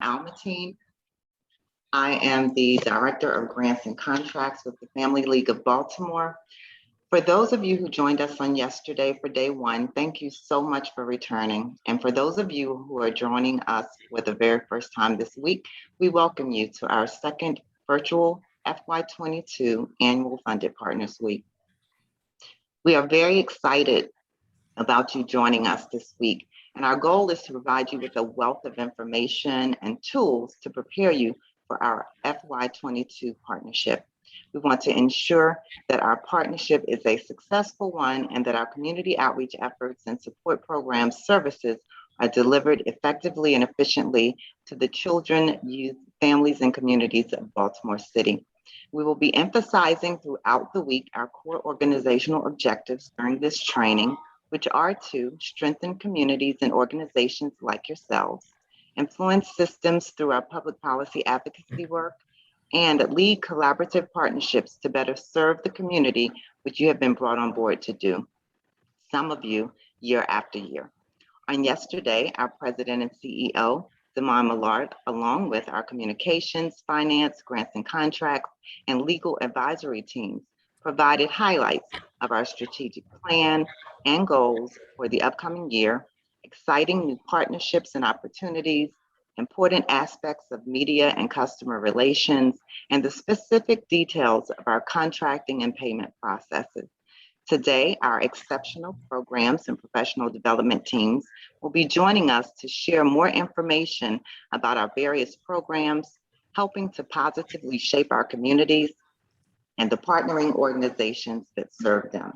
Almatine. I am the Director of Grants and Contracts with the Family League of Baltimore. For those of you who joined us on yesterday for day one, thank you so much for returning. And for those of you who are joining us for the very first time this week, we welcome you to our second virtual FY22 Annual Funded Partners Week. We are very excited about you joining us this week. And our goal is to provide you with a wealth of information and tools to prepare you for our FY22 partnership. We want to ensure that our partnership is a successful one and that our community outreach efforts and support program services are delivered effectively and efficiently to the children, youth, families, and communities of Baltimore City. We will be emphasizing throughout the week our core organizational objectives during this training, which are to strengthen communities and organizations like yourselves, influence systems through our public policy advocacy work, and lead collaborative partnerships to better serve the community which you have been brought on board to do, some of you year after year. On yesterday, our President and CEO, Zaman Millard, along with our communications, finance, grants and contracts, and legal advisory teams, provided highlights of our strategic plan and goals for the upcoming year, exciting new partnerships and opportunities, important aspects of media and customer relations, and the specific details of our contracting and payment processes. Today, our exceptional programs and professional development teams will be joining us to share more information about our various programs, helping to positively shape our communities and the partnering organizations that serve them.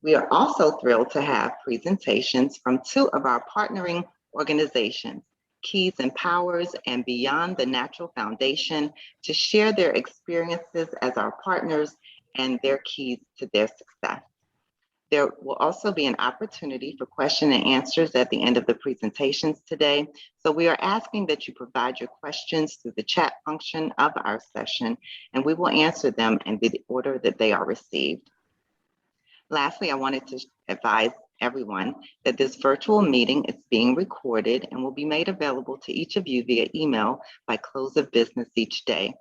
We are also thrilled to have presentations from two of our partnering organizations, Keys and Powers and Beyond the Natural Foundation, to share their experiences as our partners and their keys to their success. There will also be an opportunity for question and answers at the end of the presentations today. So we are asking that you provide your questions through the chat function of our session, and we will answer them in the order that they are received. Lastly, I wanted to advise everyone that this virtual meeting is being recorded and will be made available to each of you via email by close of business each day.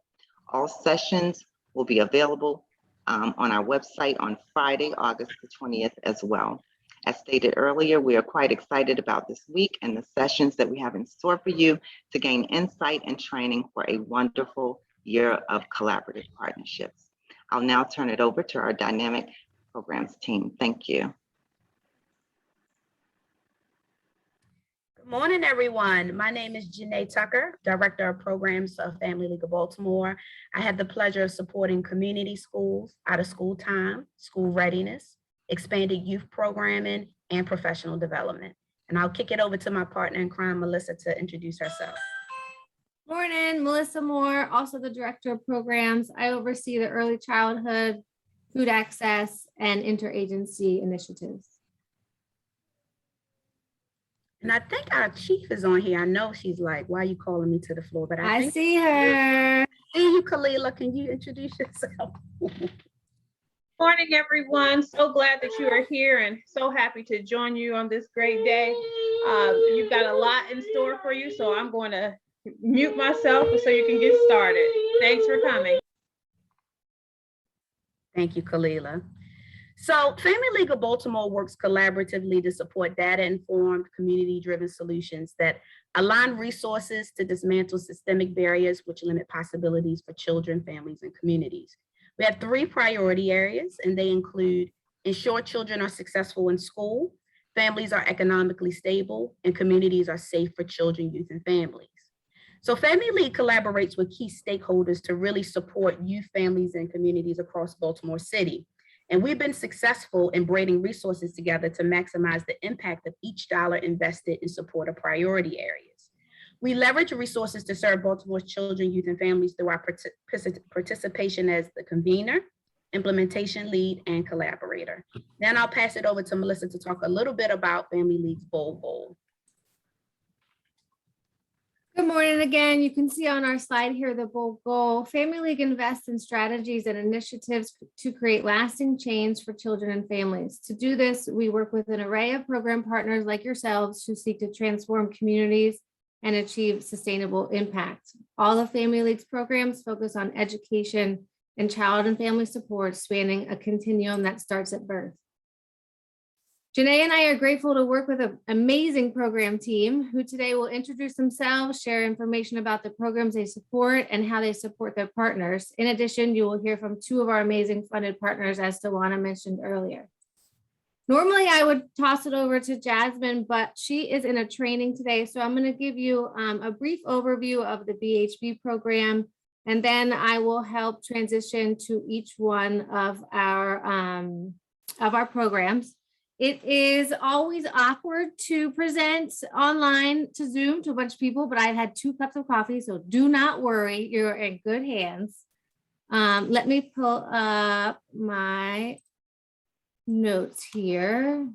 All sessions will be available on our website on Friday, August the 20th as well. As stated earlier, we are quite excited about this week and the sessions that we have in store for you to gain insight and training for a wonderful year of collaborative partnerships. I'll now turn it over to our dynamic programs team. Thank you. Good morning, everyone. My name is Janae Tucker, Director of Programs of Family League of Baltimore. I have the pleasure of supporting community schools, out of school time, school readiness, expanded youth programming, and professional development. And I'll kick it over to my partner in crime, Melissa, to introduce herself. Morning, Melissa Moore, also the Director of Programs. I oversee the early childhood, food access, and interagency initiatives. And I think our chief is on here. I know she's like, why are you calling me to the floor? But I see her. See you, Kalila. Can you introduce yourself? Morning, everyone. So glad that you are here and so happy to join you on this great day. You've got a lot in store for you, so I'm going to mute myself so you can get started. Thanks for coming. Thank you, Kalila. So Family League of Baltimore works collaboratively to support data-informed, community-driven solutions that align resources to dismantle systemic barriers which limit possibilities for children, families, and communities. We have three priority areas, and they include ensure children are successful in school, families are economically stable, and communities are safe for children, youth, and families. So Family League collaborates with key stakeholders to really support youth, families, and communities across Baltimore City. And we've been successful in braiding resources together to maximize the impact of each dollar invested in support of priority areas. We leverage resources to serve Baltimore's children, youth, and families through our participation as the convener, implementation lead, and collaborator. Then I'll pass it over to Melissa to talk a little bit about Family League's Bold Goal. Good morning again. You can see on our slide here the bold goal. Family League invests in strategies and initiatives to create lasting change for children and families. To do this, we work with an array of program partners like yourselves who seek to transform communities and achieve sustainable impact. All of Family League's programs focus on education and child and family support, spanning a continuum that starts at birth. Janae and I are grateful to work with an amazing program team who today will introduce themselves, share information about the programs they support and how they support their partners. In addition, you will hear from two of our amazing funded partners, as Tawana mentioned earlier. Normally, I would toss it over to Jasmine, but she is in a training today. So I'm going to give you a brief overview of the BHB program, and then I will help transition to each one of our programs. It is always awkward to present online to Zoom to a bunch of people, but I've had 2 cups of coffee, so do not worry, you're in good hands. Let me pull up my notes here.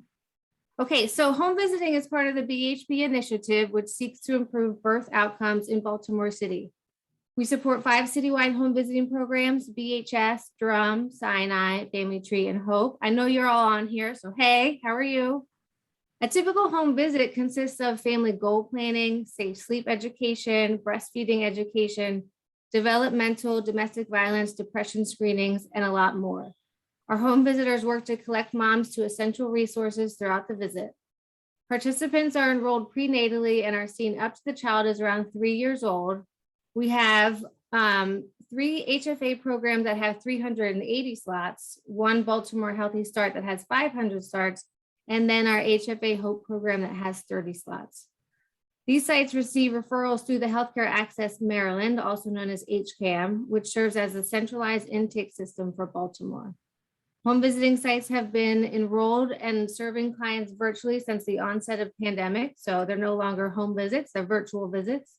Okay, so home visiting is part of the BHB initiative, which seeks to improve birth outcomes in Baltimore City. We support 5 citywide home visiting programs: BHS, Drum, Sinai, Family Tree, and Hope. I know you're all on here, so hey, how are you? A typical home visit consists of family goal planning, safe sleep education, breastfeeding education, developmental, domestic violence, depression screenings, and a lot more. Our home visitors work to collect moms to essential resources throughout the visit. Participants are enrolled prenatally and are seen up to the child is around 3 years old. We have 3 HFA programs that have 380 slots, 1 Baltimore Healthy Start that has 500 starts, and then our HFA Hope program that has 30 slots. These sites receive referrals through the Healthcare Access Maryland, also known as HCAM, which serves as a centralized intake system for Baltimore. Home visiting sites have been enrolled and serving clients virtually since the onset of pandemic, so they're no longer home visits, they're virtual visits.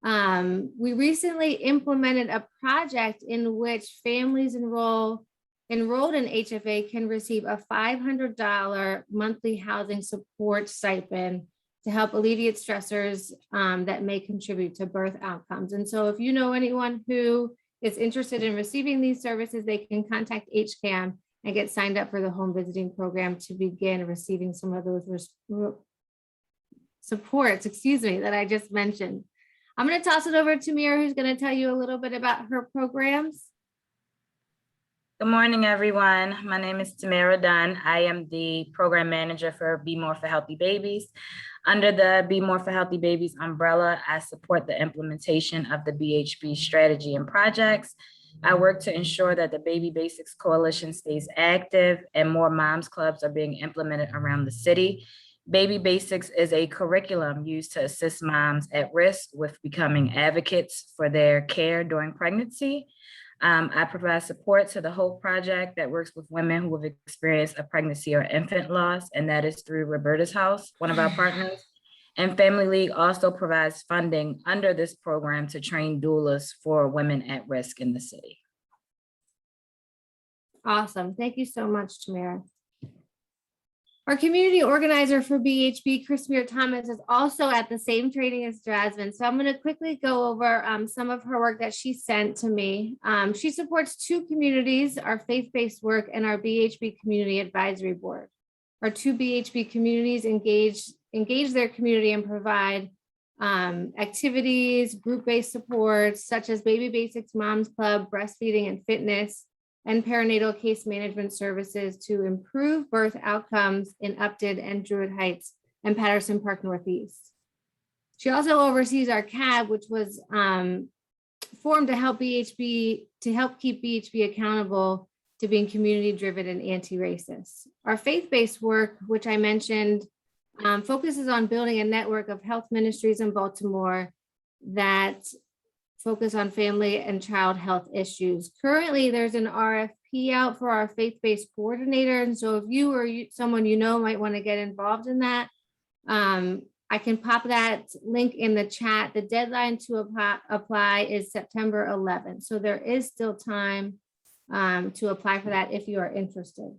We recently implemented a project in which families enrolled in HFA can receive a $500 monthly housing support stipend to help alleviate stressors that may contribute to birth outcomes. And so if you know anyone who is interested in receiving these services, they can contact HCAM and get signed up for the home visiting program to begin receiving some of those supports, that I just mentioned. I'm going to toss it over to Mira, who's going to tell you a little bit about her programs. Good morning, everyone. My name is Tamara Dunn. I am the program manager for Be More for Healthy Babies. Under the Be More for Healthy Babies umbrella, I support the implementation of the BHB strategy and projects. I work to ensure that the Baby Basics Coalition stays active and more moms clubs are being implemented around the city. Baby Basics is a curriculum used to assist moms at risk with becoming advocates for their care during pregnancy. I provide support to the Hope Project that works with women who have experienced a pregnancy or infant loss, and that is through Roberta's House, one of our partners. And Family League also provides funding under this program to train doulas for women at risk in the city. Awesome. Thank you so much, Tamara. Our community organizer for BHB, Chrismere Thomas, is also at the same training as Jasmine. So I'm going to quickly go over some of her work that she sent to me. She supports 2 communities, our faith-based work and our BHB Community Advisory Board. Our 2 BHB communities engage their community and provide activities, group-based supports, such as Baby Basics Moms Club, breastfeeding and fitness, and perinatal case management services to improve birth outcomes in Upton and Druid Heights and Patterson Park Northeast. She also oversees our CAB, which was formed to help keep BHB accountable to being community-driven and anti-racist. Our faith-based work, which I mentioned, focuses on building a network of health ministries in Baltimore that focus on family and child health issues. Currently, there's an RFP out for our faith-based coordinator. And so if you or someone you know might want to get involved in that, I can pop that link in the chat. The deadline to apply is September 11th. So there is still time to apply for that if you are interested.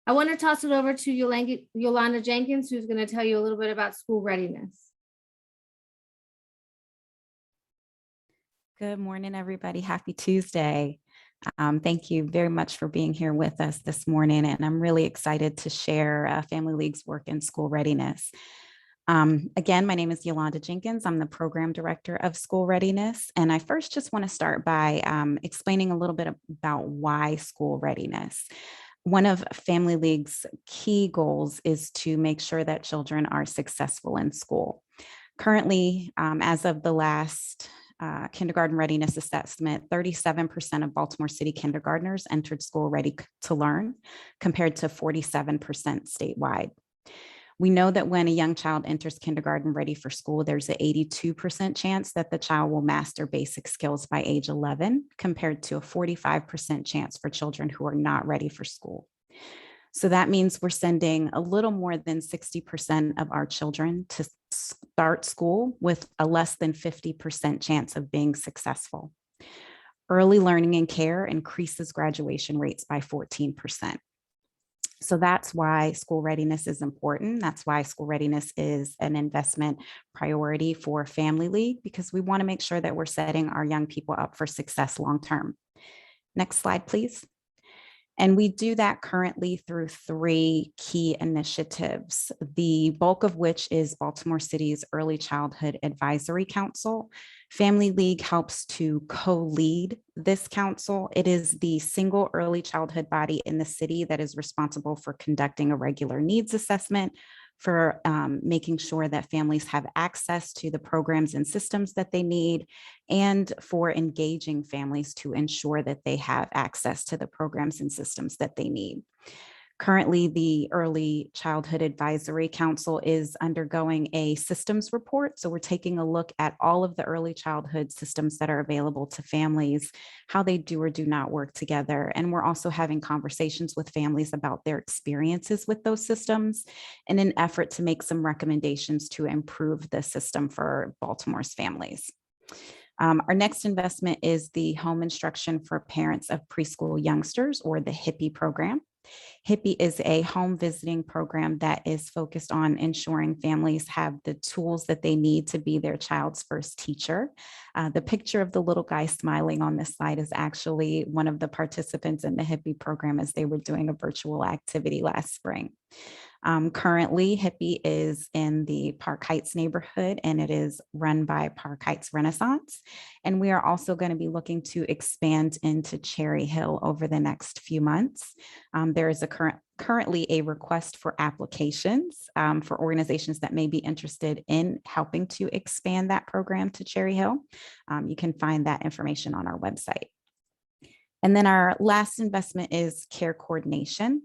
I want to toss it over to Yolanda Jenkins, who's going to tell you a little bit about school readiness. Good morning, everybody. Happy Tuesday. Thank you very much for being here with us this morning. And I'm really excited to share Family League's work in school readiness. Again, my name is Yolanda Jenkins. I'm the Program Director of School Readiness. And I first just want to start by explaining a little bit about why school readiness. One of Family League's key goals is to make sure that children are successful in school. Currently, as of the last kindergarten readiness assessment, 37% of Baltimore City kindergartners entered school ready to learn, compared to 47% statewide. We know that when a young child enters kindergarten ready for school, there's an 82% chance that the child will master basic skills by age 11, compared to a 45% chance for children who are not ready for school. So that means we're sending a little more than 60% of our children to start school with a less than 50% chance of being successful. Early learning and care increases graduation rates by 14%. So that's why school readiness is important. That's why school readiness is an investment priority for Family League, because we want to make sure that we're setting our young people up for success long-term. Next slide, please. And we do that currently through 3 key initiatives, the bulk of which is Baltimore City's Early Childhood Advisory Council. Family League helps to co-lead this council. It is the single early childhood body in the city that is responsible for conducting a regular needs assessment, for making sure that families have access to the programs and systems that they need, and for engaging families to ensure that they have access to the programs and systems that they need. Currently, the Early Childhood Advisory Council is undergoing a systems report. So we're taking a look at all of the early childhood systems that are available to families, how they do or do not work together. And we're also having conversations with families about their experiences with those systems in an effort to make some recommendations to improve the system for Baltimore's families. Our next investment is the Home Instruction for Parents of Preschool Youngsters, or the HIPPY program. HIPPY is a home visiting program that is focused on ensuring families have the tools that they need to be their child's first teacher. The picture of the little guy smiling on this slide is actually one of the participants in the HIPPY program as they were doing a virtual activity last spring. Currently, HIPPY is in the Park Heights neighborhood, and it is run by Park Heights Renaissance. And we are also going to be looking to expand into Cherry Hill over the next few months. There is currently a request for applications for organizations that may be interested in helping to expand that program to Cherry Hill. You can find that information on our website. And then our last investment is care coordination.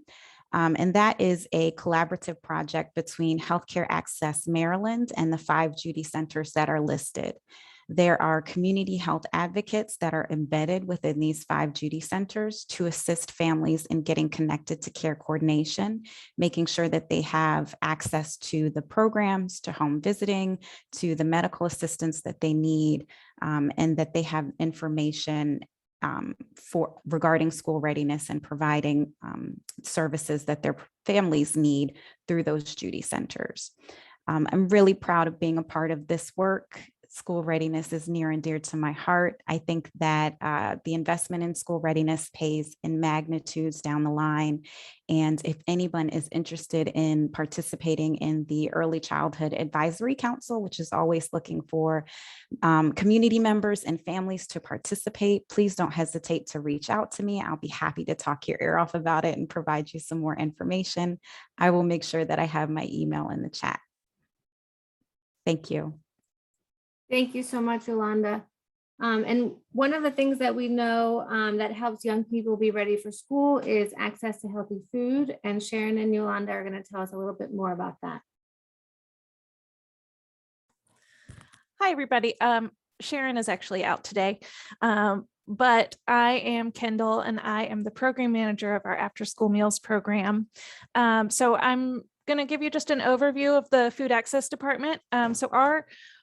And that is a collaborative project between Healthcare Access Maryland and the 5 Judy centers that are listed. There are community health advocates that are embedded within these 5 Judy centers to assist families in getting connected to care coordination, making sure that they have access to the programs, to home visiting, to the medical assistance that they need, and that they have information regarding school readiness and providing services that their families need through those Judy centers. I'm really proud of being a part of this work. School readiness is near and dear to my heart. I think that the investment in school readiness pays in magnitudes down the line. And if anyone is interested in participating in the Early Childhood Advisory Council, which is always looking for community members and families to participate, please don't hesitate to reach out to me. I'll be happy to talk your ear off about it and provide you some more information. I will make sure that I have my email in the chat. Thank you. Thank you so much, Yolanda. And one of the things that we know that helps young people be ready for school is access to healthy food. And Sharon and Yolanda are going to tell us a little bit more about that. Hi, everybody. Sharon is actually out today, but I am Kendall, and I am the program manager of our after school meals program. So I'm going to give you just an overview of the food access department. So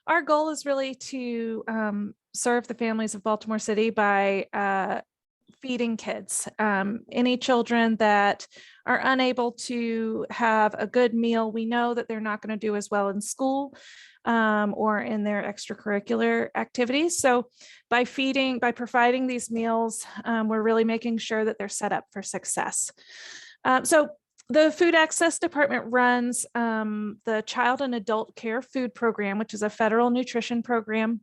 our goal is really to serve the families of Baltimore City by feeding kids. Any children that are unable to have a good meal, we know that they're not going to do as well in school or in their extracurricular activities. So by providing these meals, we're really making sure that they're set up for success. So The Food Access Department runs the Child and Adult Care Food Program, which is a federal nutrition program.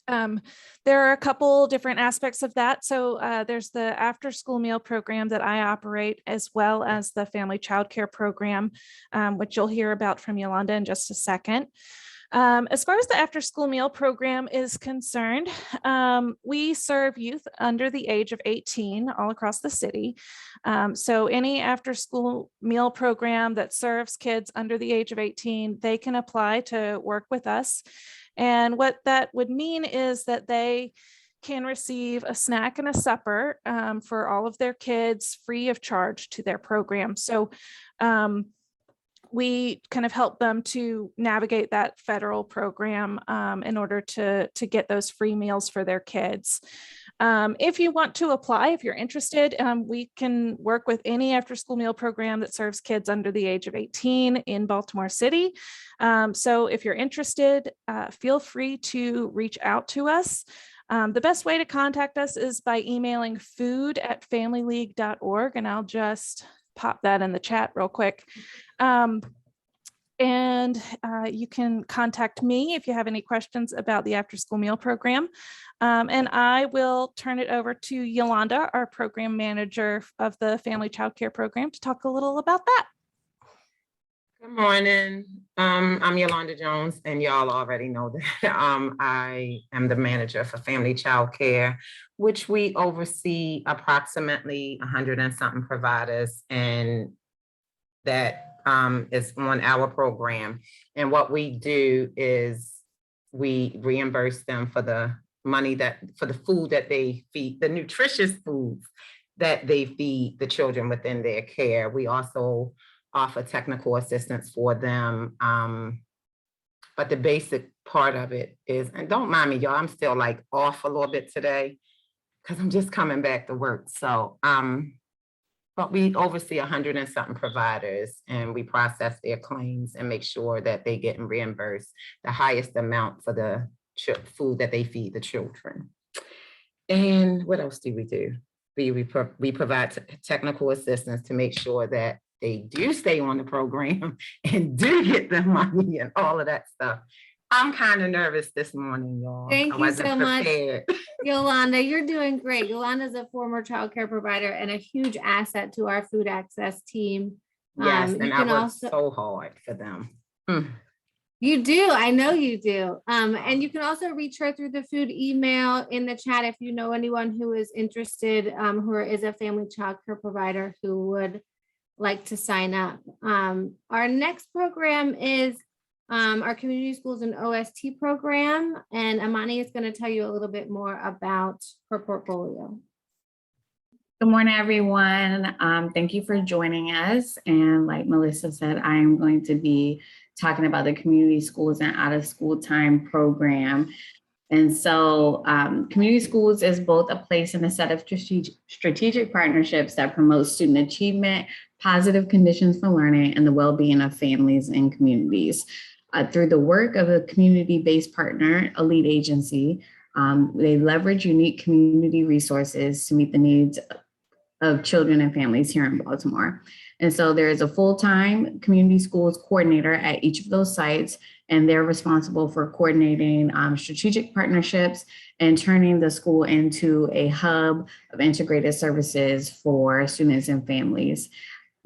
There are a couple different aspects of that. So there's the after school meal program that I operate, as well as the family child care program, which you'll hear about from Yolanda in just a second. As far as the after school meal program is concerned, we serve youth under the age of 18 all across the city. So any after school meal program that serves kids under the age of 18, they can apply to work with us. And what that would mean is that they can receive a snack and a supper for all of their kids free of charge to their program. So we kind of help them to navigate that federal program in order to get those free meals for their kids. If you want to apply, if you're interested, we can work with any after school meal program that serves kids under the age of 18 in Baltimore City. So if you're interested, feel free to reach out to us. The best way to contact us is by emailing food@familyleague.org, and I'll just pop that in the chat real quick. And you can contact me if you have any questions about the after school meal program. And I will turn it over to Yolanda, our program manager of the Family Child Care Program, to talk a little about that. Good morning. I'm Yolanda Jones, and y'all already know that I am the manager for Family Child Care, which we oversee approximately 100 and something providers, and that is on our program. And what we do is we reimburse them for the money for the food that they feed, the nutritious foods that they feed the children within their care. We also offer technical assistance for them. But the basic part of it is, and don't mind me, y'all, I'm still like off a little bit today because I'm just coming back to work. So, but we oversee 100 and something providers, and we process their claims and make sure that they get reimbursed the highest amount for the food that they feed the children. And what else do? We provide technical assistance to make sure that they do stay on the program and do get the money and all of that stuff. I'm kind of nervous this morning, y'all. Thank you so much, prepared. Yolanda. You're doing great. Yolanda is a former child care provider and a huge asset to our food access team. Yes, and I work also so hard for them. You do. I know you do. And you can also reach her through the food email in the chat if you know anyone who is interested, who is a family child care provider who would like to sign up. Our next program is our Community Schools and OST program, and Amani is going to tell you a little bit more about her portfolio. Good morning, everyone. Thank you for joining us. And like Melissa said, I am going to be talking about the Community Schools and Out of School Time program. And so community schools is both a place and a set of strategic partnerships that promote student achievement, positive conditions for learning, and the well-being of families and communities. Through the work of a community-based partner, a lead agency, they leverage unique community resources to meet the needs of children and families here in Baltimore. And so there is a full-time community schools coordinator at each of those sites, and they're responsible for coordinating strategic partnerships and turning the school into a hub of integrated services for students and families.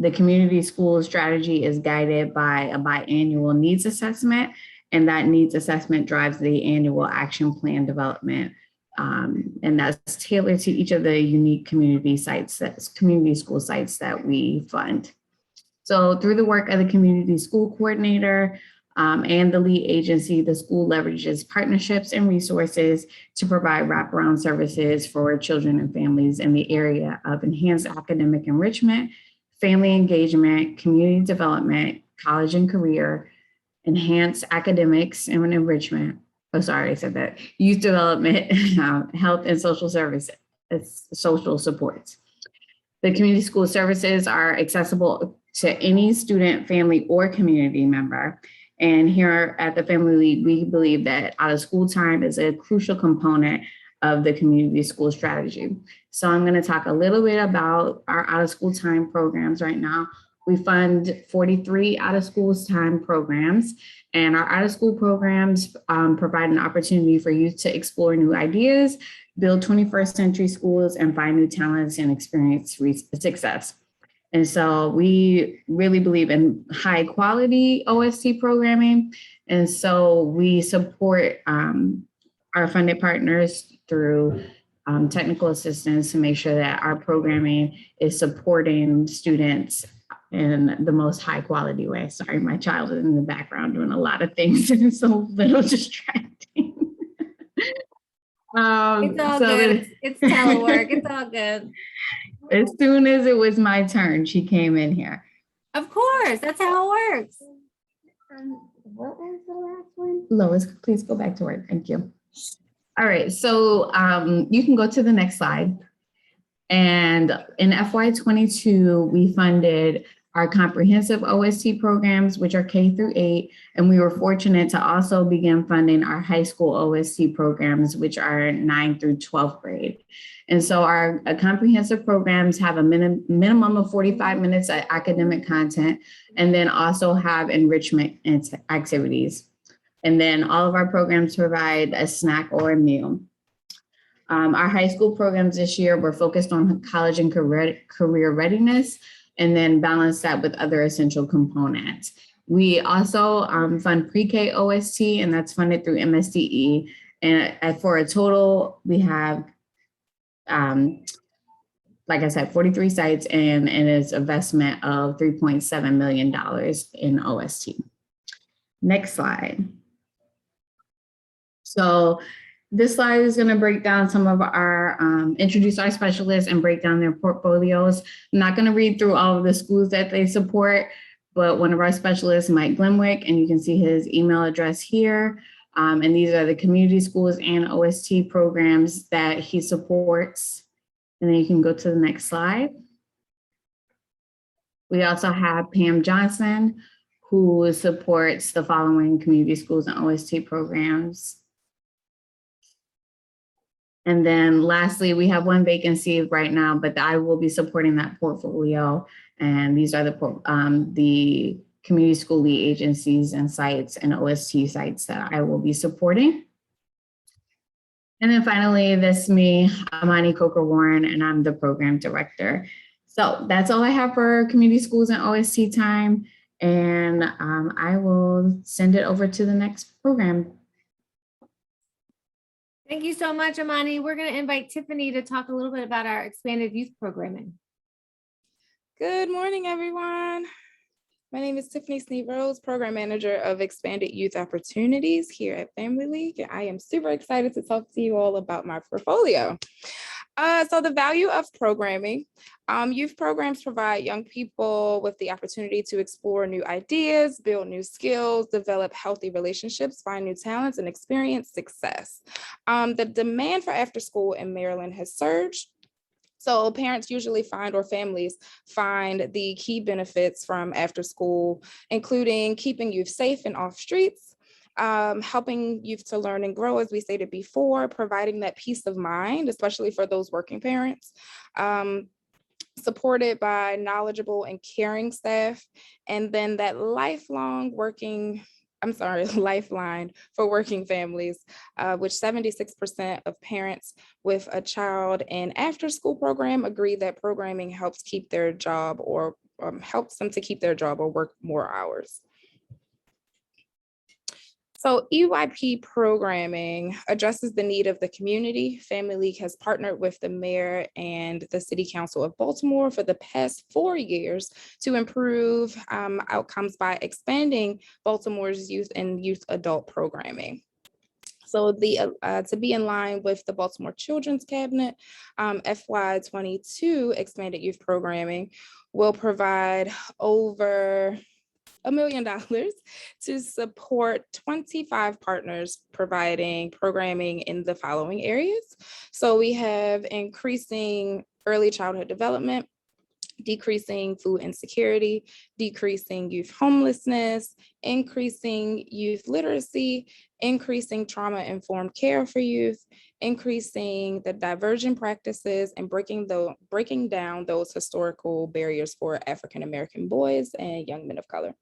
The community school strategy is guided by a biannual needs assessment, and that needs assessment drives the annual action plan development. And that's tailored to each of the unique community school sites that we fund. So through the work of the community school coordinator and the lead agency, the school leverages partnerships and resources to provide wraparound services for children and families in the area of enhanced academic enrichment, family engagement, community development, college and career, enhanced academics and enrichment. Oh, sorry, I said that. Youth development, health and social services, social supports. The community school services are accessible to any student, family, or community member. And here at the Family League, we believe that out of school time is a crucial component of the community school strategy. So I'm going to talk a little bit about our out of school time programs right now. We fund 43 out-of-school time programs, and our out-of-school programs provide an opportunity for youth to explore new ideas, build 21st century schools, and find new talents and experience success. And so we really believe in high quality OST programming. And so we support our funded partners through technical assistance to make sure that our programming is supporting students in the most high quality way. Sorry, my child is in the background doing a lot of things and it's a little distracting. It's all good. It's telework. It's all good. As soon as it was my turn, she came in here. Of course, that's how it works. What was the last one? Lois, please go back to work. Thank you. All right, so you can go to the next slide. And in FY22, we funded our comprehensive OST programs, which are K through 8. And we were fortunate to also begin funding our high school OST programs, which are 9 through 12th grade. And so our comprehensive programs have a minimum of 45 minutes of academic content, and then also have enrichment activities. And then all of our programs provide a snack or a meal. Our high school programs this year were focused on college and career readiness, and then balance that with other essential components. We also fund pre-K OST, and that's funded through MSDE. And for a total, we have, like I said, 43 sites, and it's an investment of $3.7 million in OST. Next slide. So this slide is going to break down some of our, introduce our specialists and break down their portfolios. I'm not going to read through all of the schools that they support, but one of our specialists, Mike Glenwick, and you can see his email address here. And these are the community schools and OST programs that he supports. And then you can go to the next slide. We also have Pam Johnson, who supports the following community schools and OST programs. And then lastly, we have one vacancy right now, but I will be supporting that portfolio. And these are the community school lead agencies and sites and OST sites that I will be supporting. And then finally, this is me, Amani Coker-Warren, and I'm the program director. So that's all I have for community schools and OST time. And I will send it over to the next program. Thank you so much, Amani. We're going to invite Tiffany to talk a little bit about our expanded youth programming. Good morning, everyone. My name is Tiffany Sneed Rose, Program Manager of Expanded Youth Opportunities here at Family League. And I am super excited to talk to you all about my portfolio. So the value of programming. Youth programs provide young people with the opportunity to explore new ideas, build new skills, develop healthy relationships, find new talents, and experience success. The demand for after school in Maryland has surged. So parents usually find, or families find, the key benefits from after school, including keeping youth safe and off streets, helping youth to learn and grow, as we stated before, providing that peace of mind, especially for those working parents, supported by knowledgeable and caring staff, and then that lifeline for working families, which 76% of parents with a child in after-school program agree that programming helps keep their job or helps them to keep their job or work more hours. So EYP programming addresses the need of the community. Family League has partnered with the mayor and the City Council of Baltimore for the past 4 years to improve outcomes by expanding Baltimore's youth and youth adult programming. So to be in line with the Baltimore Children's Cabinet, FY22 expanded youth programming will provide over $1 million to support 25 partners providing programming in the following areas. So we have increasing early childhood development, decreasing food insecurity, decreasing youth homelessness, increasing youth literacy, increasing trauma-informed care for youth, increasing the diversion practices, and breaking down those historical barriers for African-American boys and young men of color.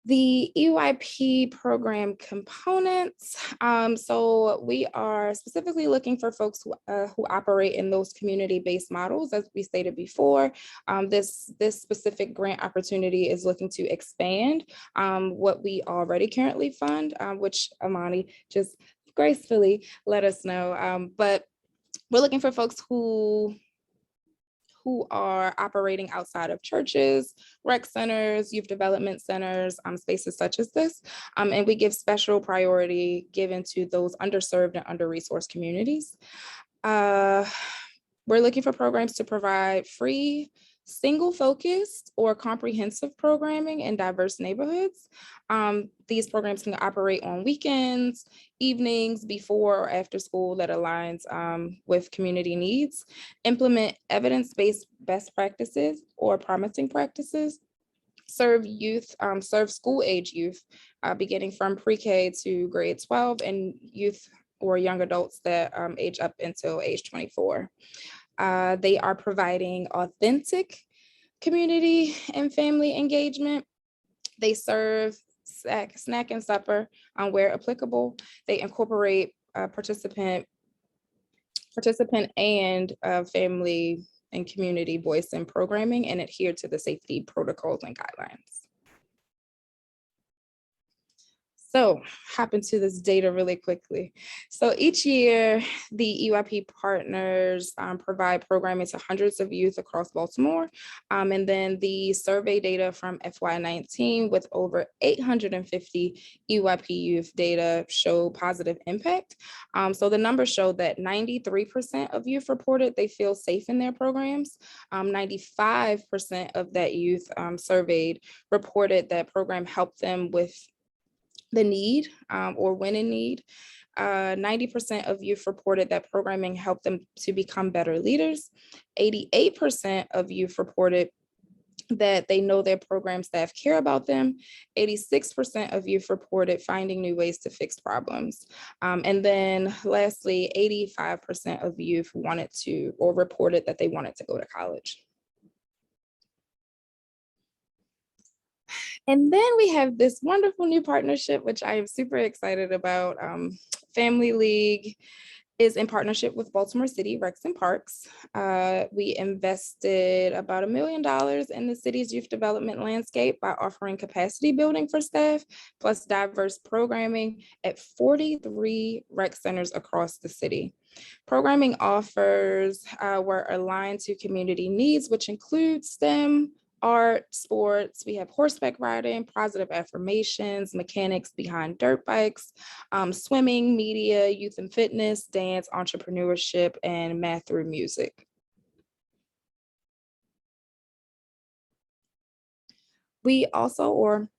The EYP program components. So we are specifically looking for folks who operate in those community-based models, as we stated before. This specific grant opportunity is looking to expand what we already currently fund, which Amani just gracefully let us know. But we're looking for folks who are operating outside of churches, rec centers, youth development centers, spaces such as this. And we give special priority given to those underserved and under-resourced communities. We're looking for programs to provide free, single-focused or comprehensive programming in diverse neighborhoods. These programs can operate on weekends, evenings, before or after school that aligns with community needs, implement evidence-based best practices or promising practices, serve school-age youth, beginning from pre-K to grade 12, and youth or young adults that age up until age 24. They are providing authentic community and family engagement. They serve snack and supper where applicable. They incorporate participant and family and community voice in programming and adhere to the safety protocols and guidelines. So hop into this data really quickly. So each year, the EYP partners provide programming to hundreds of youth across Baltimore. And then the survey data from FY19 with over 850 EYP youth data show positive impact. So the numbers show that 93% of youth reported they feel safe in their programs. 95% of that youth surveyed reported that program helped them with the need or when in need. 90% of youth reported that programming helped them to become better leaders. 88% of youth reported that they know their program staff care about them. 86% of youth reported finding new ways to fix problems. And then lastly, 85% of youth wanted to or reported that they wanted to go to college. And then we have this wonderful new partnership, which I am super excited about. Family League is in partnership with Baltimore City Recs and Parks. We invested about $1 million in the city's youth development landscape by offering capacity building for staff, plus diverse programming at 43 rec centers across the city. Programming offers were aligned to community needs, which include STEM, art, sports. We have horseback riding, positive affirmations, mechanics behind dirt bikes, swimming, media, youth and fitness, dance, entrepreneurship, and math through music. We also, or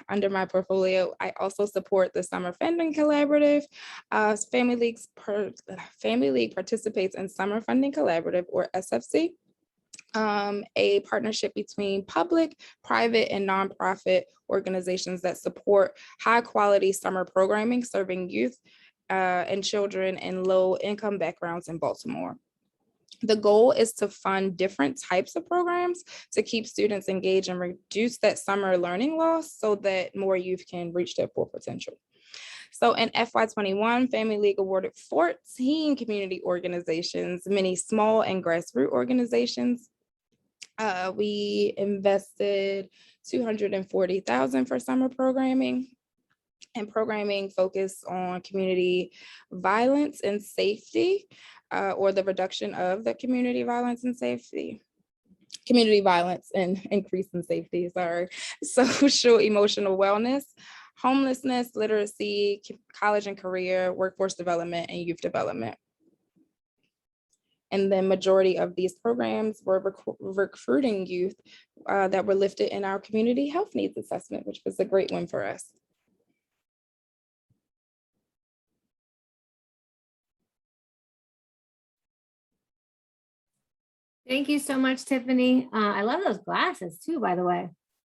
under my portfolio, I also support the Summer Funding Collaborative. Family League participates in Summer Funding Collaborative, or SFC. A partnership between public, private, and nonprofit organizations that support high quality summer programming serving youth and children in low income backgrounds in Baltimore. The goal is to fund different types of programs to keep students engaged and reduce that summer learning loss so that more youth can reach their full potential. So in FY21, Family League awarded 14 community organizations, many small and grassroots organizations. We invested $240,000 for summer programming, and programming focused on community violence and safety, or the reduction of the community violence and increase in safety, social emotional wellness, homelessness, literacy, college and career, workforce development, and youth development. And the majority of these programs were recruiting youth that were lifted in our community health needs assessment, which was a great one for us. Thank you so much, Tiffany. I love those glasses too, by the way.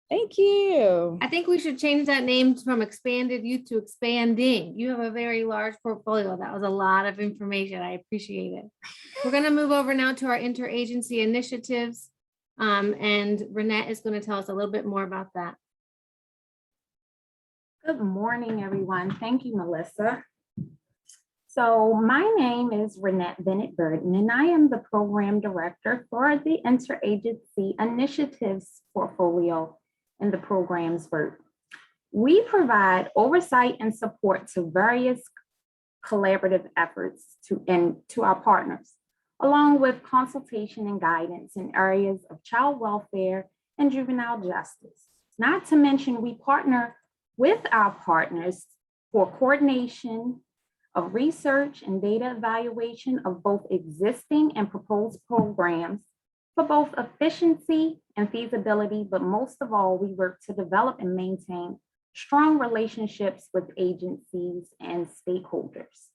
Thank you. I think we should change that name from Expanded Youth to Expanding. You have a very large portfolio. That was a lot of information. I appreciate it. We're going to move over now to our interagency initiatives. And Renette is going to tell us a little bit more about that. Good morning, everyone. Thank you, Melissa. So my name is Renette Bennett Burton, and I am the program director for the Interagency Initiatives portfolio in the programs group. We provide oversight and support to various collaborative efforts to our partners, along with consultation and guidance in areas of child welfare and juvenile justice. Not to mention, we partner with our partners for coordination of research and data evaluation of both existing and proposed programs for both efficiency and feasibility, but most of all, we work to develop and maintain strong relationships with agencies and stakeholders.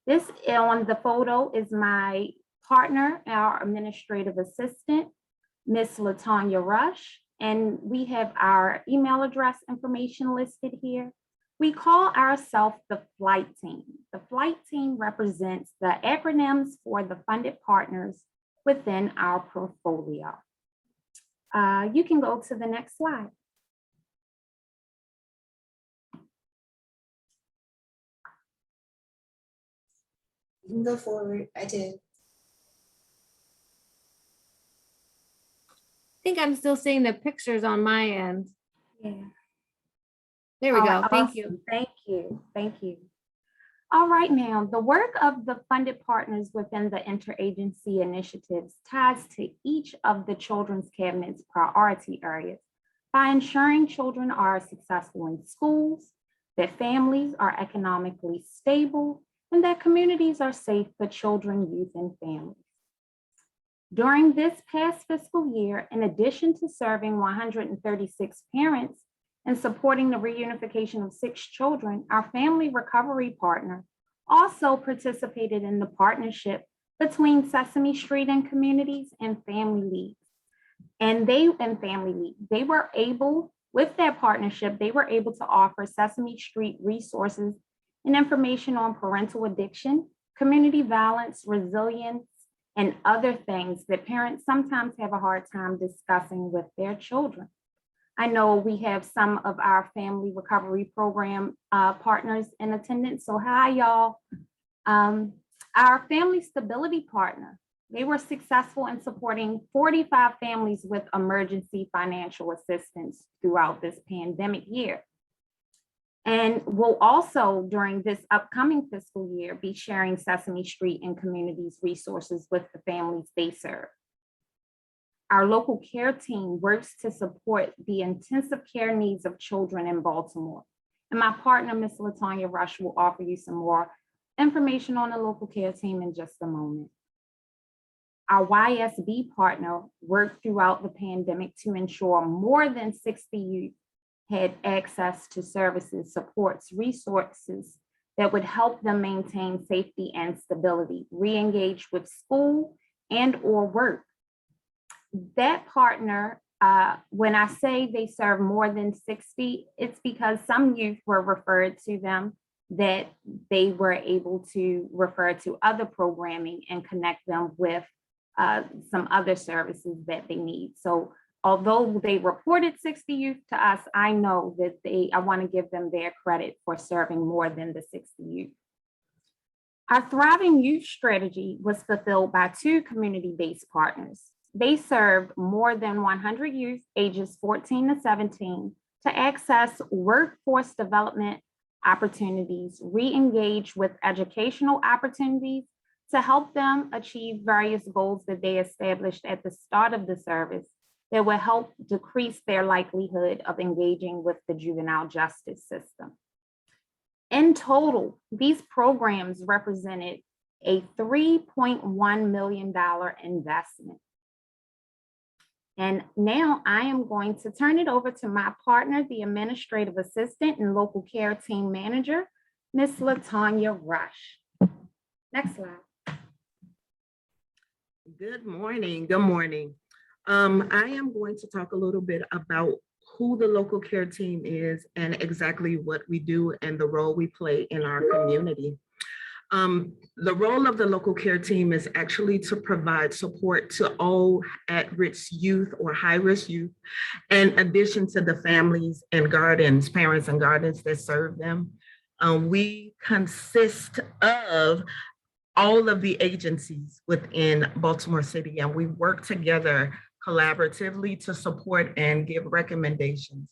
This on the photo is my partner, our administrative assistant, Miss Latanya Rush, and we have our email address information listed here. We call ourselves the Flight Team. The Flight Team represents the acronyms for the funded partners within our portfolio. You can go to the next slide. You can go forward. I did. I think I'm still seeing the pictures on my end. Yeah. There we go. Awesome. Thank you. Thank you. Thank you. All right, now, the work of the funded partners within the interagency initiatives ties to each of the Children's Cabinet's priority areas by ensuring children are successful in schools, that families are economically stable, and that communities are safe for children, youth, and families. During this past fiscal year, in addition to serving 136 parents and supporting the reunification of 6 children, our family recovery partner also participated in the partnership between Sesame Street and Communities and Family League. They were able, with their partnership, they were able to offer Sesame Street resources and information on parental addiction, community violence, resilience, and other things that parents sometimes have a hard time discussing with their children. I know we have some of our family recovery program partners in attendance. So hi, y'all. Our family stability partner, they were successful in supporting 45 families with emergency financial assistance throughout this pandemic year. And we'll also, during this upcoming fiscal year, be sharing Sesame Street and Communities resources with the families they serve. Our local care team works to support the intensive care needs of children in Baltimore. And my partner, Ms. Latanya Rush, will offer you some more information on the local care team in just a moment. Our YSB partner worked throughout the pandemic to ensure more than 60 youth had access to services, supports, resources that would help them maintain safety and stability, re-engage with school and or work. That partner, when I say they serve more than 60, it's because some youth were referred to them that they were able to refer to other programming and connect them with some other services that they need. So although they reported 60 youth to us, I know that I want to give them their credit for serving more than the 60 youth. Our Thriving Youth strategy was fulfilled by 2 community-based partners. They served more than 100 youth ages 14 to 17 to access workforce development opportunities, re-engage with educational opportunities to help them achieve various goals that they established at the start of the service that will help decrease their likelihood of engaging with the juvenile justice system. In total, these programs represented a $3.1 million investment. And now I am going to turn it over to my partner, the administrative assistant and local care team manager, Ms. Latanya Rush. Next slide. Good morning. Good morning. I am going to talk a little bit about who the local care team is and exactly what we do and the role we play in our community. The role of the local care team is actually to provide support to all at-risk youth or high-risk youth, in addition to the families and guardians, parents and guardians that serve them. We consist of all of the agencies within Baltimore City, and we work together collaboratively to support and give recommendations.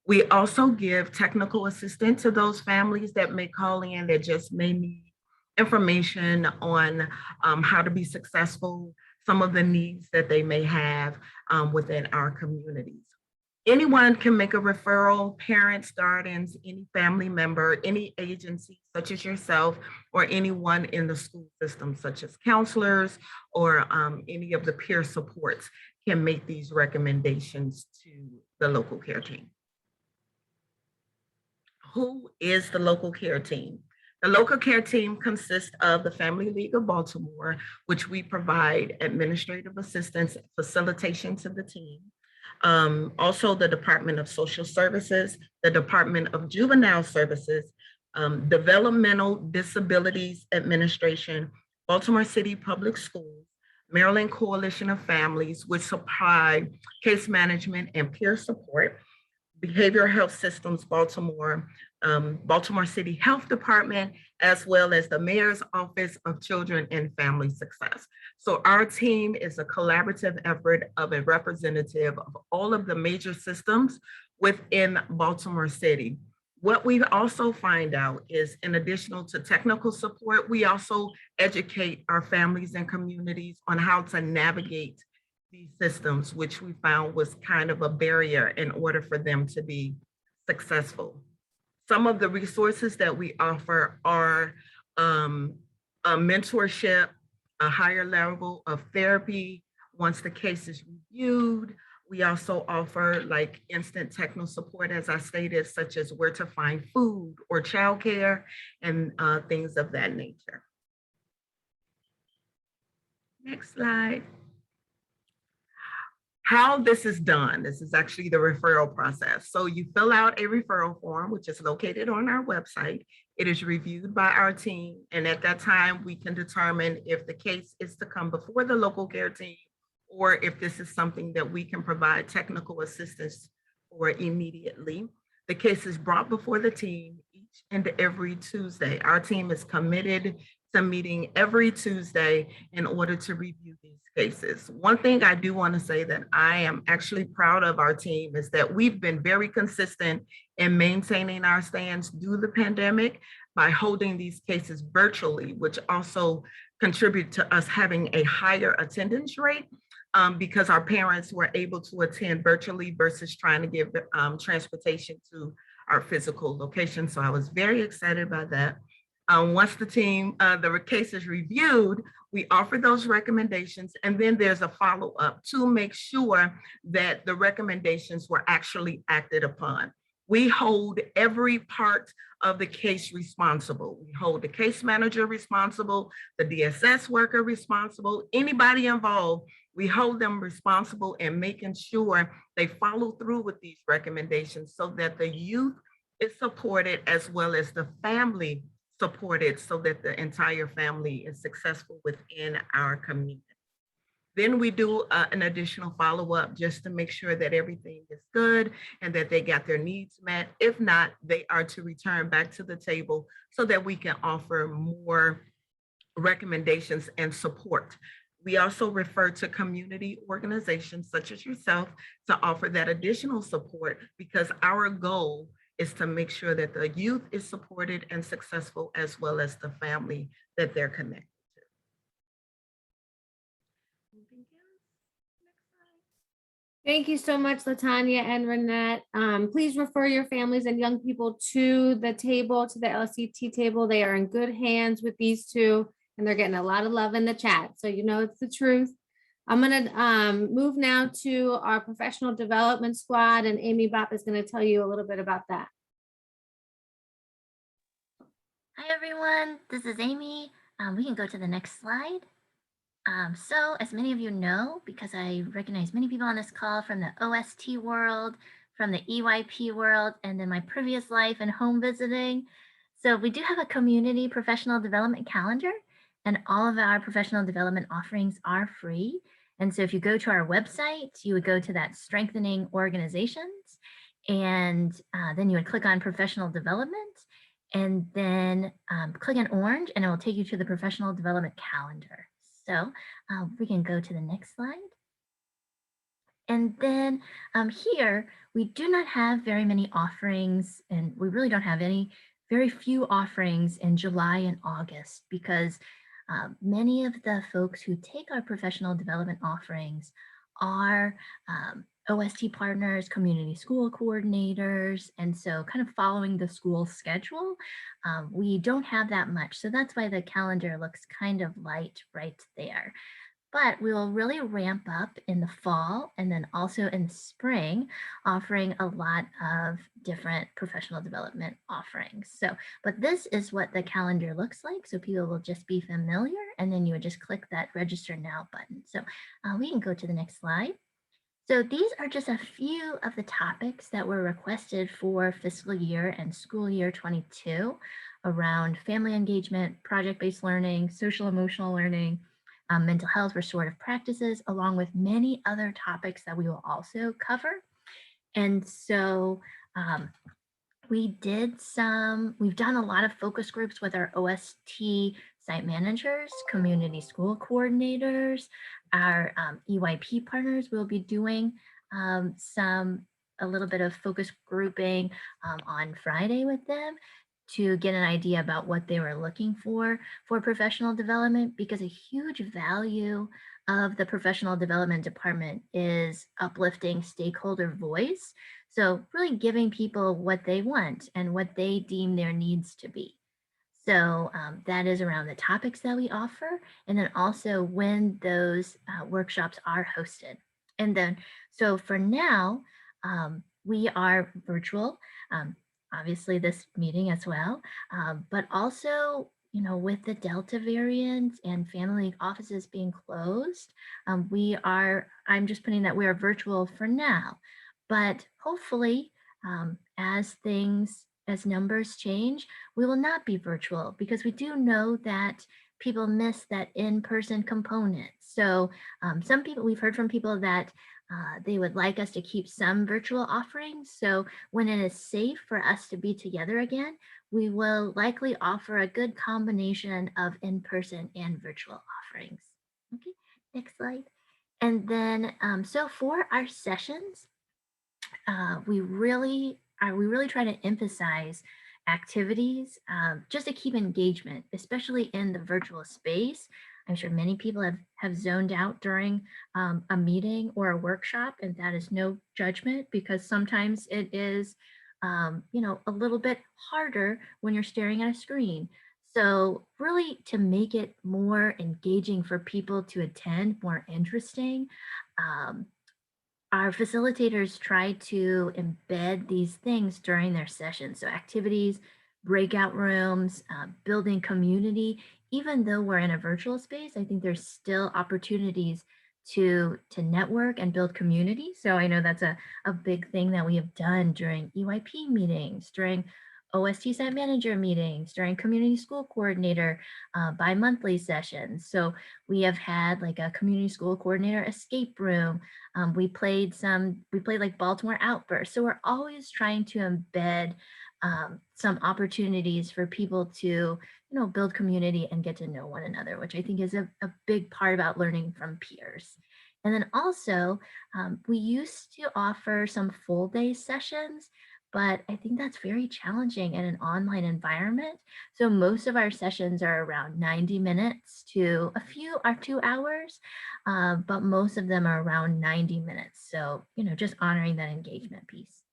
We also give technical assistance to those families that may call in that just may need information on how to be successful, some of the needs that they may have within our communities. Anyone can make a referral, parents, guardians, any family member, any agency such as yourself, or anyone in the school system, such as counselors or any of the peer supports can make these recommendations to the local care team. Who is the local care team? The local care team consists of the Family League of Baltimore, which we provide administrative assistance, facilitation to the team. Also the Department of Social Services, the Department of Juvenile Services, Developmental Disabilities Administration, Baltimore City Public Schools, Maryland Coalition of Families, which supply case management and peer support, Behavioral Health Systems Baltimore, Baltimore City Health Department, as well as the Mayor's Office of Children and Family Success. So our team is a collaborative effort of a representative of all of the major systems within Baltimore City. What we also find out is, in addition to technical support, we also educate our families and communities on how to navigate these systems, which we found was kind of a barrier in order for them to be successful. Some of the resources that we offer are a mentorship, a higher level of therapy once the case is reviewed. We also offer like instant technical support, as I stated, such as where to find food or childcare and things of that nature. Next slide. How this is done, this is actually the referral process. So you fill out a referral form, which is located on our website. It is reviewed by our team. And at that time, we can determine if the case is to come before the local care team, or if this is something that we can provide technical assistance for immediately. The case is brought before the team each and every Tuesday. Our team is committed to meeting every Tuesday in order to review these cases. One thing I do want to say that I am actually proud of our team is that we've been very consistent in maintaining our stance through the pandemic by holding these cases virtually, which also contribute to us having a higher attendance rate because our parents were able to attend virtually versus trying to give transportation to our physical location. So I was very excited by that. Once the case is reviewed, we offer those recommendations, and then there's a follow-up to make sure that the recommendations were actually acted upon. We hold every part of the case responsible. We hold the case manager responsible, the DSS worker responsible, anybody involved, we hold them responsible in making sure they follow through with these recommendations so that the youth is supported as well as the family supported so that the entire family is successful within our community. Then we do an additional follow-up just to make sure that everything is good and that they got their needs met. If not, they are to return back to the table so that we can offer more recommendations and support. We also refer to community organizations such as yourself to offer that additional support because our goal is to make sure that the youth is supported and successful as well as the family that they're connected to. Thank you so much, Latanya and Renette. Please refer your families and young people to the table, to the LCT table. They are in good hands with these two, and they're getting a lot of love in the chat. So you know it's the truth. I'm gonna move now to our professional development squad, and Amy Bopp is gonna tell you a little bit about that. Hi everyone, this is Amy. We can go to the next slide. So as many of you know, because I recognize many people on this call from the OST world, from the EYP world, and then my previous life and home visiting. So we do have a community professional development calendar, and all of our professional development offerings are free. And so if you go to our website, you would go to that strengthening organizations, and then you would click on professional development, and then click on orange, and it will take you to the professional development calendar. So we can go to the next slide. And then here, we do not have very many offerings, and we really don't have very few offerings in July and August, because many of the folks who take our professional development offerings are OST partners, community school coordinators, and so kind of following the school schedule. We don't have that much, so that's why the calendar looks kind of light right there. But we will really ramp up in the fall and then also in spring, offering a lot of different professional development offerings. So, but this is what the calendar looks like. So people will just be familiar, and then you would just click that register now button. So we can go to the next slide. So these are just a few of the topics that were requested for fiscal year and school year 22 around family engagement, project-based learning, social emotional learning, mental health, restorative practices, along with many other topics that we will also cover. And so we've done a lot of focus groups with our OST site managers, community school coordinators, our EYP partners. We'll be doing a little bit of focus grouping on Friday with them to get an idea about what they were looking for professional development, because a huge value of the professional development department is uplifting stakeholder voice. So really giving people what they want and what they deem their needs to be. So that is around the topics that we offer, and then also when those workshops are hosted. And then, so for now, we are virtual. Obviously this meeting as well, but also, you know, with the Delta variant and Family League offices being closed, I'm just putting that we are virtual for now, but hopefully as numbers change, we will not be virtual, because we do know that people miss that in-person component. So some people, we've heard from people that they would like us to keep some virtual offerings. So when it is safe for us to be together again, we will likely offer a good combination of in-person and virtual offerings. Okay, next slide. And then, so for our sessions, we really try to emphasize activities just to keep engagement, especially in the virtual space. I'm sure many people have zoned out during a meeting or a workshop, and that is no judgment, because sometimes it is, you know, a little bit harder when you're staring at a screen. So really, to make it more engaging for people to attend, more interesting, our facilitators try to embed these things during their sessions. So activities, breakout rooms, building community. Even though we're in a virtual space, I think there's still opportunities to network and build community. So I know that's a big thing that we have done during EYP meetings, during OST site manager meetings, during community school coordinator bi-monthly sessions. So we have had like a community school coordinator escape room. We played like Baltimore Outburst. So we're always trying to embed some opportunities for people to, you know, build community and get to know one another, which I think is a big part about learning from peers. And then also, we used to offer some full day sessions, but I think that's very challenging in an online environment. So most of our sessions are around 90 minutes to a few are 2 hours, but most of them are around 90 minutes. So, you know, just honoring that engagement piece.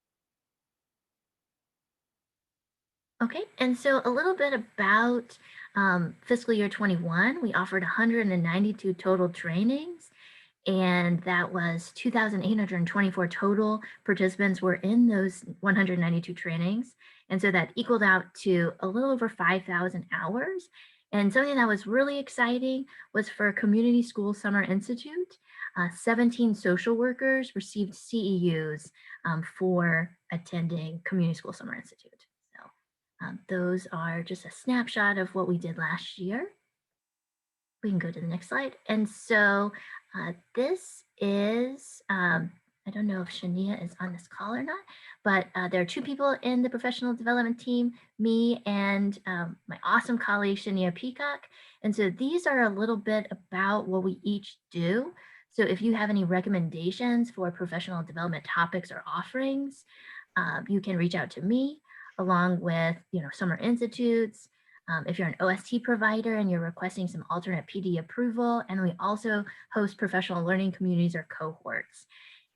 Okay, and so a little bit about fiscal year 21, we offered 192 total trainings, and that was 2,824 total participants were in those 192 trainings. And so that equaled out to a little over 5,000 hours. And something that was really exciting was for Community School Summer Institute. 17 social workers received CEUs for attending Community School Summer Institute. So those are just a snapshot of what we did last year. We can go to the next slide. And so this is, I don't know if Shania is on this call or not, but there are two people in the professional development team, me and my awesome colleague, Shania Peacock. And so these are a little bit about what we each do. So if you have any recommendations for professional development topics or offerings, you can reach out to me along with, Summer Institutes. If you're an OST provider and you're requesting some alternate PD approval, and we also host professional learning communities or cohorts.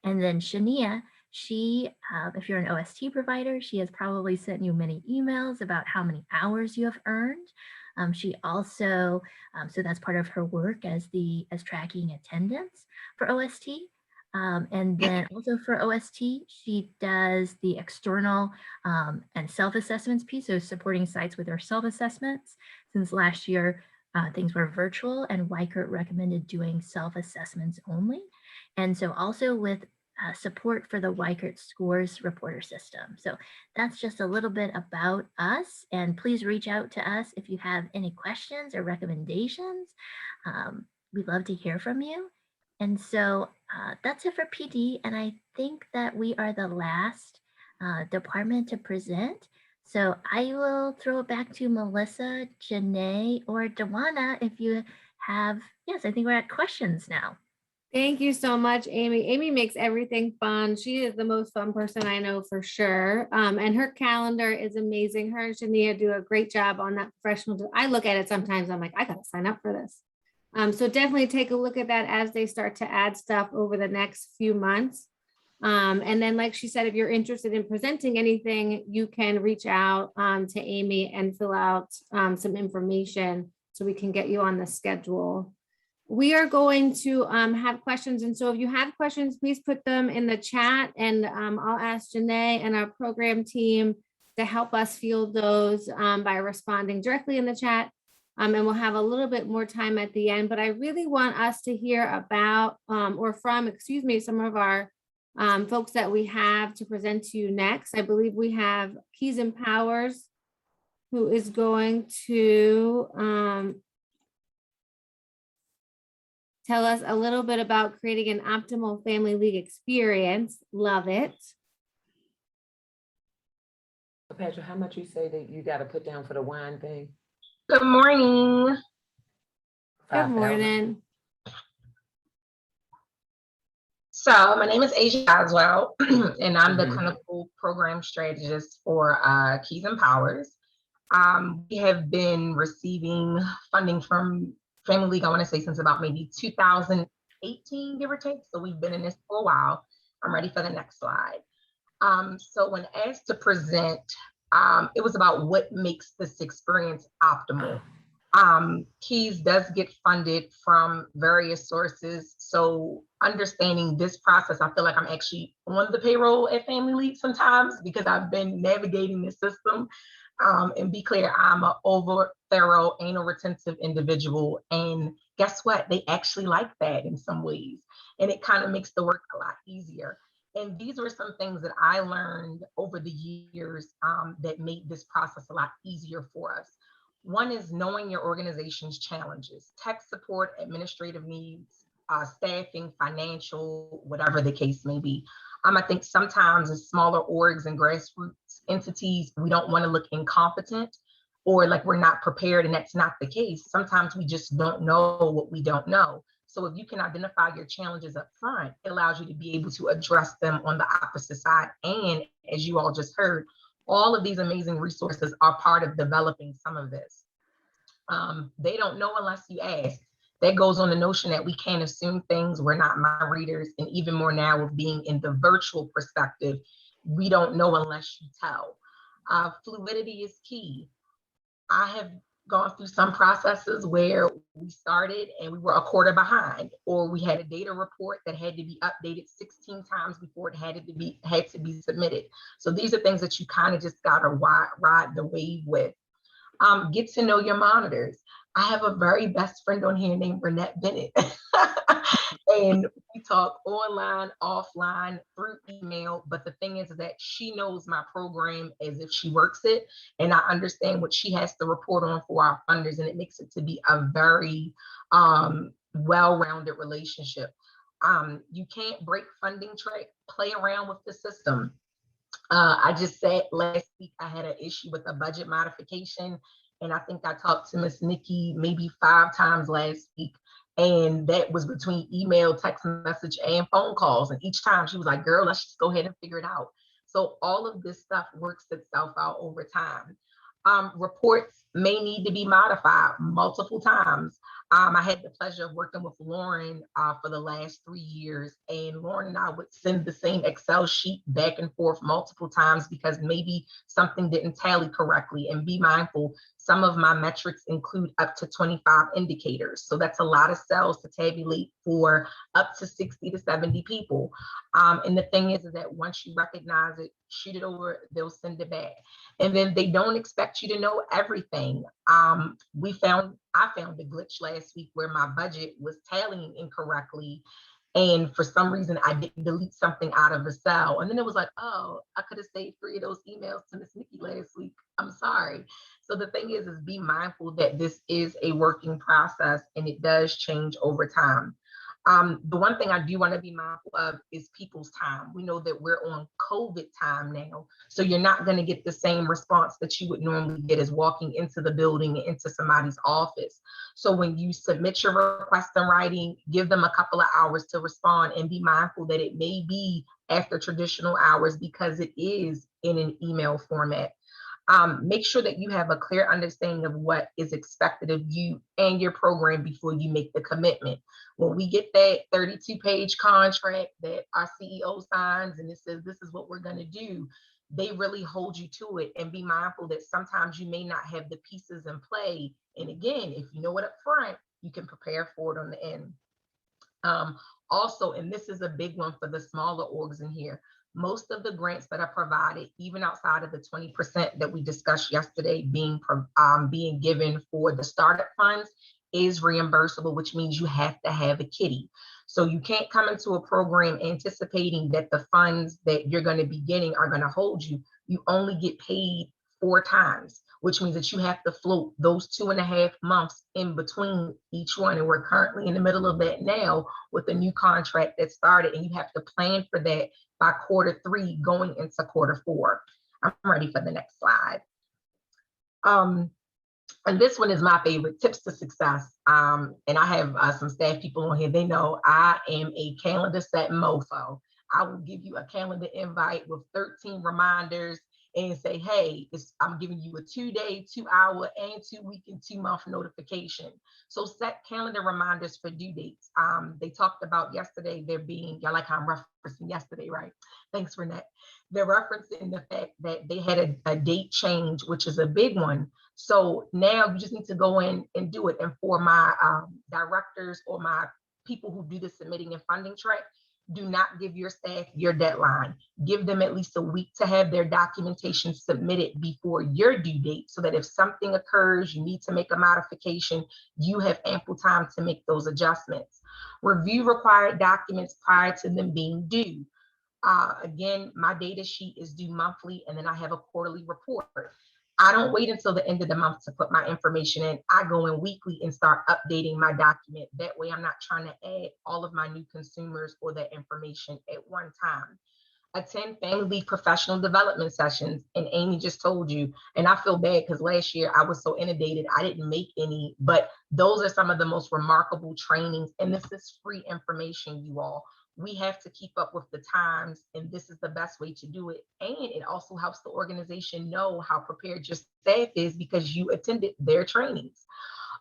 And then Shania, she, if you're an OST provider, she has probably sent you many emails about how many hours you have earned. She also, so that's part of her work as tracking attendance for OST. And then also for OST, she does the external and self-assessments piece, so supporting sites with their self-assessments. Since last year, things were virtual and Weichert recommended doing self-assessments only. And so also with support for the Weichert Scores Reporter System. So that's just a little bit about us, and please reach out to us if you have any questions or recommendations. We'd love to hear from you. And so that's it for PD, and I think that we are the last department to present. So I will throw it back to Melissa, Janae, or Dawana if you have, yes, I think we're at questions now. Thank you so much, Amy. Amy makes everything fun. She is the most fun person I know for sure. And her calendar is amazing. Her and Shania do a great job on that professional. I look at it sometimes, I'm like, I gotta sign up for this. So definitely take a look at that as they start to add stuff over the next few months. And then, like she said, if you're interested in presenting anything, you can reach out to Amy and fill out some information so we can get you on the schedule. We are going to have questions. And so if you have questions, please put them in the chat, and I'll ask Janae and our program team to help us field those by responding directly in the chat. And we'll have a little bit more time at the end, but I really want us to hear about some of our folks that we have to present to you next. I believe we have Keys and Powers, who is going to tell us a little bit about creating an optimal family league experience. Love it. Patrick, how much you say that you got to put down for the wine thing? Good morning. Good morning. So my name is Asia Oswell, and I'm the clinical program strategist for Keys and Powers. We have been receiving funding from Family League, I want to say since about maybe 2018, give or take. So we've been in this for a while. I'm ready for the next slide. So when asked to present, it was about what makes this experience optimal. Keys does get funded from various sources. So understanding this process, I feel like I'm actually on the payroll at Family League sometimes because I've been navigating the system. And be clear, I'm an over thorough, anal retentive individual. And guess what? They actually like that in some ways. And it kind of makes the work a lot easier. And these were some things that I learned over the years that made this process a lot easier for us. One is knowing your organization's challenges, tech support, administrative needs, staffing, financial, whatever the case may be. I think sometimes as smaller orgs and grassroots entities, we don't want to look incompetent or like we're not prepared, and that's not the case. Sometimes we just don't know what we don't know. So if you can identify your challenges up front, it allows you to be able to address them on the opposite side. And as you all just heard, all of these amazing resources are part of developing some of this. They don't know unless you ask. That goes on the notion that we can't assume things. We're not mind readers. And even more now with being in the virtual perspective, we don't know unless you tell. Fluidity is key. I have gone through some processes where we started and we were a quarter behind, or we had a data report that had to be updated 16 times before it had to be submitted. So these are things that you kind of just gotta ride the wave with. Get to know your monitors. I have a very best friend on here named Renette Bennett. And we talk online, offline, through email. But the thing is that she knows my program as if she works it. And I understand what she has to report on for our funders. And it makes it to be a very well-rounded relationship. You can't break funding track, play around with the system. I just said last week I had an issue with a budget modification, and I think I talked to Miss Nikki maybe 5 times last week, and that was between email, text message, and phone calls. And each time she was like, "Girl, let's just go ahead and figure it out." So all of this stuff works itself out over time. Reports may need to be modified multiple times. I had the pleasure of working with Lauren for the last 3 years, and Lauren and I would send the same Excel sheet back and forth multiple times because maybe something didn't tally correctly. And be mindful, some of my metrics include up to 25 indicators. So that's a lot of cells to tabulate for up to 60 to 70 people. And the thing is that once you recognize it, shoot it over, they'll send it back. And then they don't expect you to know everything. I found a glitch last week where my budget was tallying incorrectly. And for some reason, I didn't delete something out of a cell. And then it was like, oh, I could have saved 3 of those emails to Miss Nikki last week. I'm sorry. So the thing is be mindful that this is a working process and it does change over time. The one thing I do want to be mindful of is people's time. We know that we're on COVID time now, so you're not going to get the same response that you would normally get as walking into the building and into somebody's office. So when you submit your request in writing, give them a couple of hours to respond, and be mindful that it may be after traditional hours because it is in an email format. Make sure that you have a clear understanding of what is expected of you and your program before you make the commitment. When we get that 32-page contract that our CEO signs and it says this is what we're going to do, they really hold you to it. And be mindful that sometimes you may not have the pieces in play. And again, if you know it up front, you can prepare for it on the end. Also, and this is a big one for the smaller orgs in here, most of the grants that are provided, even outside of the 20% that we discussed yesterday being given for the startup funds, is reimbursable, which means you have to have a kitty. So you can't come into a program anticipating that the funds that you're going to be getting are going to hold you. You only get paid 4 times, which means that you have to float those 2.5 months in between each one. And we're currently in the middle of that now with a new contract that started, and you have to plan for that by Q3 going into Q4. I'm ready for the next slide. And this one is my favorite, tips to success. And I have some staff people on here. They know I am a calendar set mofo. I will give you a calendar invite with 13 reminders and say, hey, I'm giving you a 2-day, 2-hour, and 2-week and 2-month notification. So set calendar reminders for due dates. They talked about yesterday there being, y'all like how I'm referencing yesterday, right? Thanks, Renette. They're referencing the fact that they had a date change, which is a big one. So now you just need to go in and do it. And for my directors or my people who do the submitting and funding track, do not give your staff your deadline. Give them at least a week to have their documentation submitted before your due date so that if something occurs, you need to make a modification, you have ample time to make those adjustments. Review required documents prior to them being due. Again, my data sheet is due monthly, and then I have a quarterly report. I don't wait until the end of the month to put my information in. I go in weekly and start updating my document. That way I'm not trying to add all of my new consumers or that information at one time. Attend Family League professional development sessions. And Amy just told you, and I feel bad because last year I was so inundated, I didn't make any, but those are some of the most remarkable trainings. And this is free information, you all. We have to keep up with the times, and this is the best way to do it. And it also helps the organization know how prepared your staff is because you attended their trainings.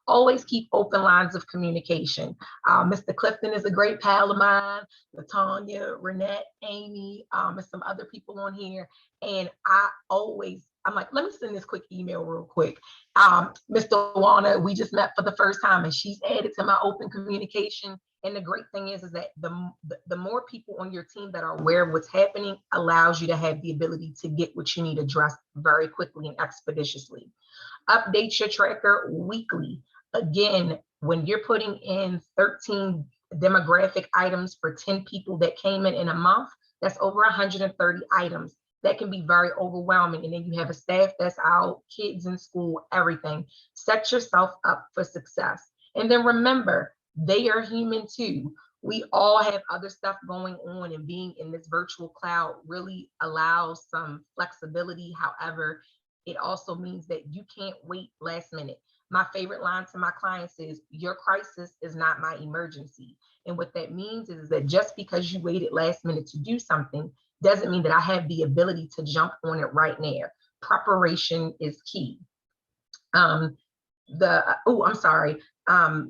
Always keep open lines of communication. Mr. Clifton is a great pal of mine, Latonya, Renette, Amy, and some other people on here. And I'm like, let me send this quick email real quick. Mr. Warner, we just met for the first time and she's added to my open communication. And the great thing is that the more people on your team that are aware of what's happening allows you to have the ability to get what you need addressed very quickly and expeditiously. Update your tracker weekly. Again, when you're putting in 13 demographic items for 10 people that came in a month, that's over 130 items. That can be very overwhelming. And then you have a staff that's out, kids in school, everything. Set yourself up for success. And then remember, they are human too. We all have other stuff going on, and being in this virtual cloud really allows some flexibility. However, it also means that you can't wait last minute. My favorite line to my clients is, your crisis is not my emergency. And what that means is that just because you waited last minute to do something doesn't mean that I have the ability to jump on it right now. Preparation is key.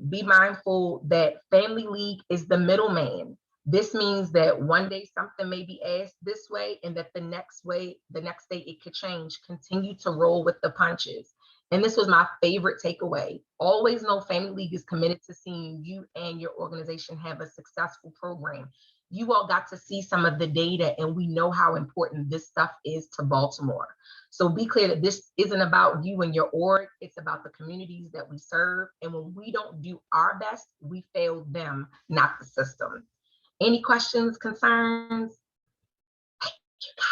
Be mindful that Family League is the middleman. This means that one day something may be asked this way, and that the next day it could change. Continue to roll with the punches. And this was my favorite takeaway. Always know Family League is committed to seeing you and your organization have a successful program. You all got to see some of the data, and we know how important this stuff is to Baltimore. So be clear that this isn't about you and your org, it's about the communities that we serve. And when we don't do our best, we fail them, not the system. Any questions, concerns? Thank you, guys.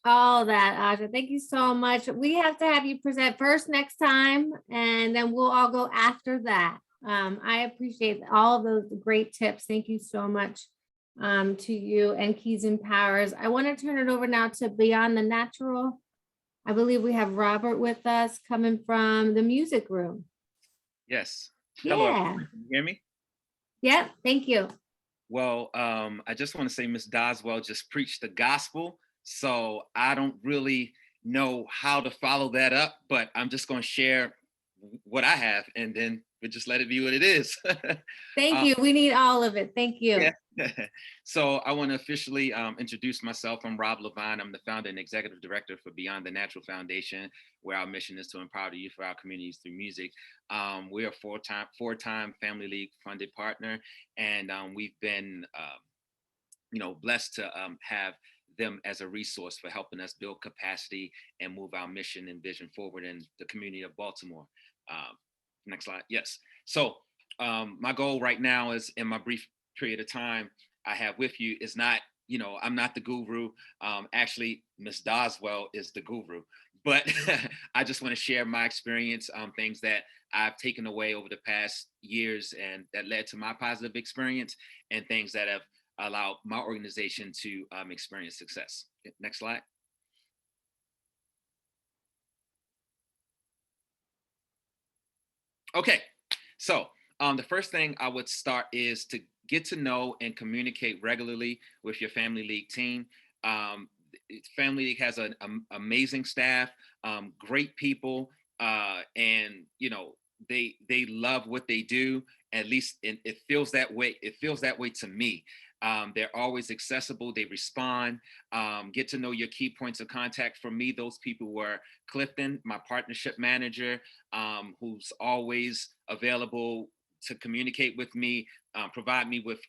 All that, Aja. Thank you so much. We have to have you present first next time, and then we'll all go after that. I appreciate all of those great tips. Thank you so much to you and Keys and Powers. I want to turn it over now to Beyond the Natural. I believe we have Robert with us coming from the music room. Yes. Yeah. Hello. Can you hear me? Yep. Thank you. Well, I just want to say Ms. Doswell just preached the gospel. So I don't really know how to follow that up, but I'm just going to share what I have, and then we'll just let it be what it is. Thank you. We need all of it. Thank you. Yeah. So I want to officially introduce myself. I'm Rob Levine. I'm the founder and executive director for Beyond the Natural Foundation, where our mission is to empower the youth for our communities through music. We're a four-time Family League funded partner, and we've been blessed to have them as a resource for helping us build capacity and move our mission and vision forward in the community of Baltimore. Next slide. Yes. So my goal right now is, in my brief period of time I have with you, is not, I'm not the guru. Actually, Ms. Doswell is the guru. But I just want to share my experience, things that I've taken away over the past years and that led to my positive experience, and things that have allowed my organization to experience success. Next slide. Okay, so the first thing I would start is to get to know and communicate regularly with your Family League team. Family League has an amazing staff, great people, and they love what they do. At least it feels that way. It feels that way to me. They're always accessible. They respond. Get to know your key points of contact. For me, those people were Clifton, my partnership manager, who's always available to communicate with me, provide me with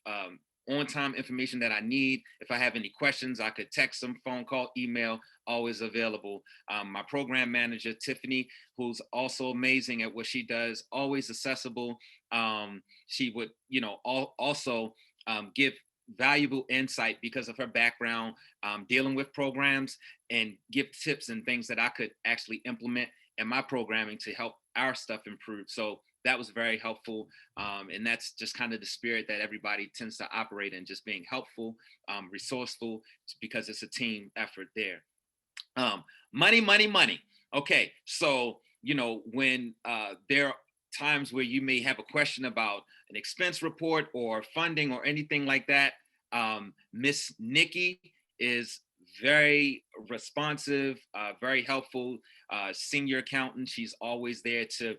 on-time information that I need. If I have any questions, I could text them, phone call, email, always available. My program manager, Tiffany, who's also amazing at what she does, always accessible. She would, also give valuable insight because of her background dealing with programs, and give tips and things that I could actually implement in my programming to help our stuff improve. So that was very helpful. And that's just kind of the spirit that everybody tends to operate in, just being helpful, resourceful, because it's a team effort there. Money. Okay, so, when there are times where you may have a question about an expense report or funding or anything like that, Miss Nikki is very responsive, very helpful, senior accountant. She's always there to,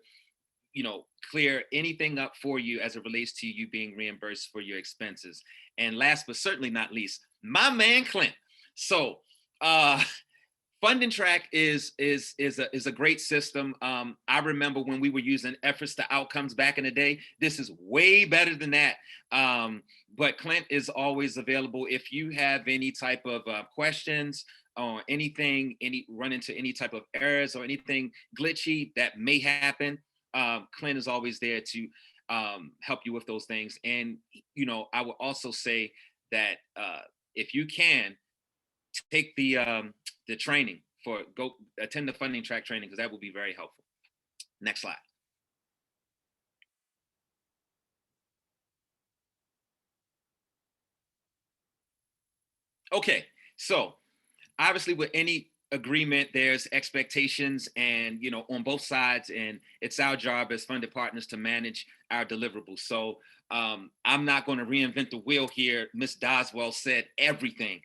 clear anything up for you as it relates to you being reimbursed for your expenses. And last but certainly not least, my man Clint. So Funding Track is a great system. I remember when we were using Efforts to Outcomes back in the day. This is way better than that. But Clint is always available if you have any type of questions, or anything, run into any type of errors or anything glitchy that may happen, Clint is always there to help you with those things. And, I would also say that if you can take the training go attend the funding track training, because that will be very helpful. Next slide. Okay, so obviously with any agreement, there's expectations and, on both sides, and it's our job as funded partners to manage our deliverables. So I'm not going to reinvent the wheel here. Ms. Doswell said everything.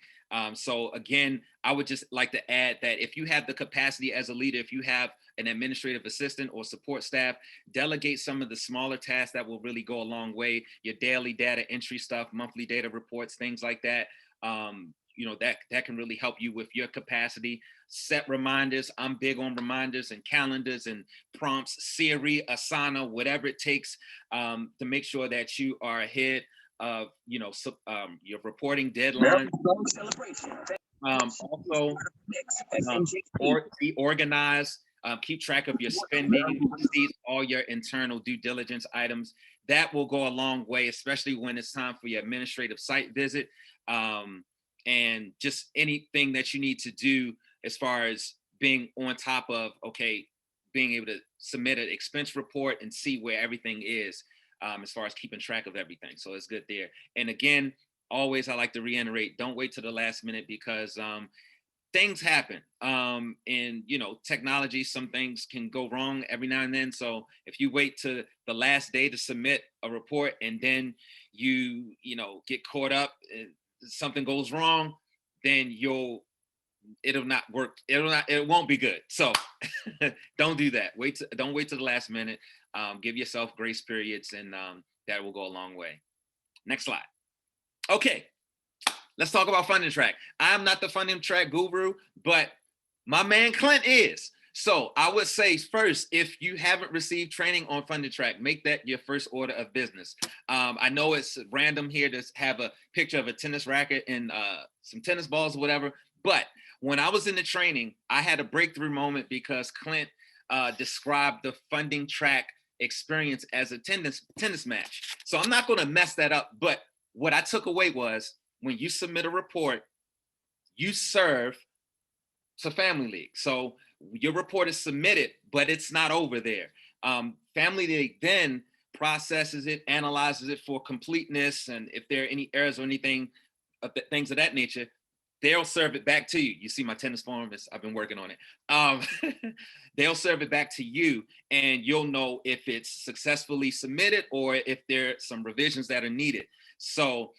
So again, I would just like to add that if you have the capacity as a leader, if you have an administrative assistant or support staff, delegate some of the smaller tasks that will really go a long way. Your daily data entry stuff, monthly data reports, things like that. That can really help you with your capacity. Set reminders. I'm big on reminders and calendars and prompts, Siri, Asana, whatever it takes to make sure that you are ahead of your reporting deadline. Also, be organized. Keep track of your spending, receipts, all your internal due diligence items. That will go a long way, especially when it's time for your administrative site visit. And just anything that you need to do as far as being on top of, being able to submit an expense report and see where everything is, as far as keeping track of everything. So it's good there. And again, always, I like to reiterate, don't wait to the last minute, because things happen. And technology, some things can go wrong every now and then. So if you wait to the last day to submit a report and then you get caught up and something goes wrong, then it'll not work. It won't be good. So don't do that. Don't wait to the last minute. Give yourself grace periods, and that will go a long way. Next slide. Okay, let's talk about funding track. I'm not the funding track guru, but my man Clint is. So I would say first, if you haven't received training on funding track, make that your first order of business. I know it's random here to have a picture of a tennis racket and some tennis balls or whatever, but when I was in the training, I had a breakthrough moment because Clint described the funding track experience as a tennis match. So I'm not going to mess that up, but what I took away was when you submit a report, you serve to Family League. So your report is submitted, but it's not over there. Family League then processes it, analyzes it for completeness, and if there are any errors or anything, things of that nature, they'll serve it back to you. You see my tennis form, I've been working on it. They'll serve it back to you, and you'll know if it's successfully submitted or if there are some revisions that are needed. So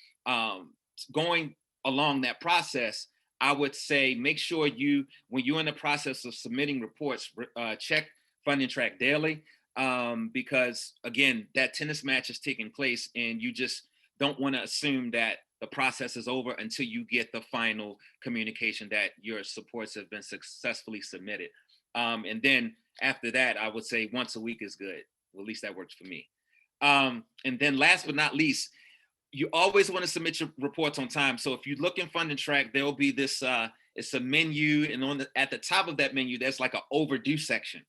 going along that process, I would say make sure when you're in the process of submitting reports, check funding track daily, because again, that tennis match is taking place, and you just don't want to assume that the process is over until you get the final communication that your supports have been successfully submitted. And then after that, I would say once a week is good. Well, at least that works for me. And then last but not least, you always want to submit your reports on time. So if you look in funding track, there'll be this, it's a menu, and at the top of that menu, there's like an overdue section.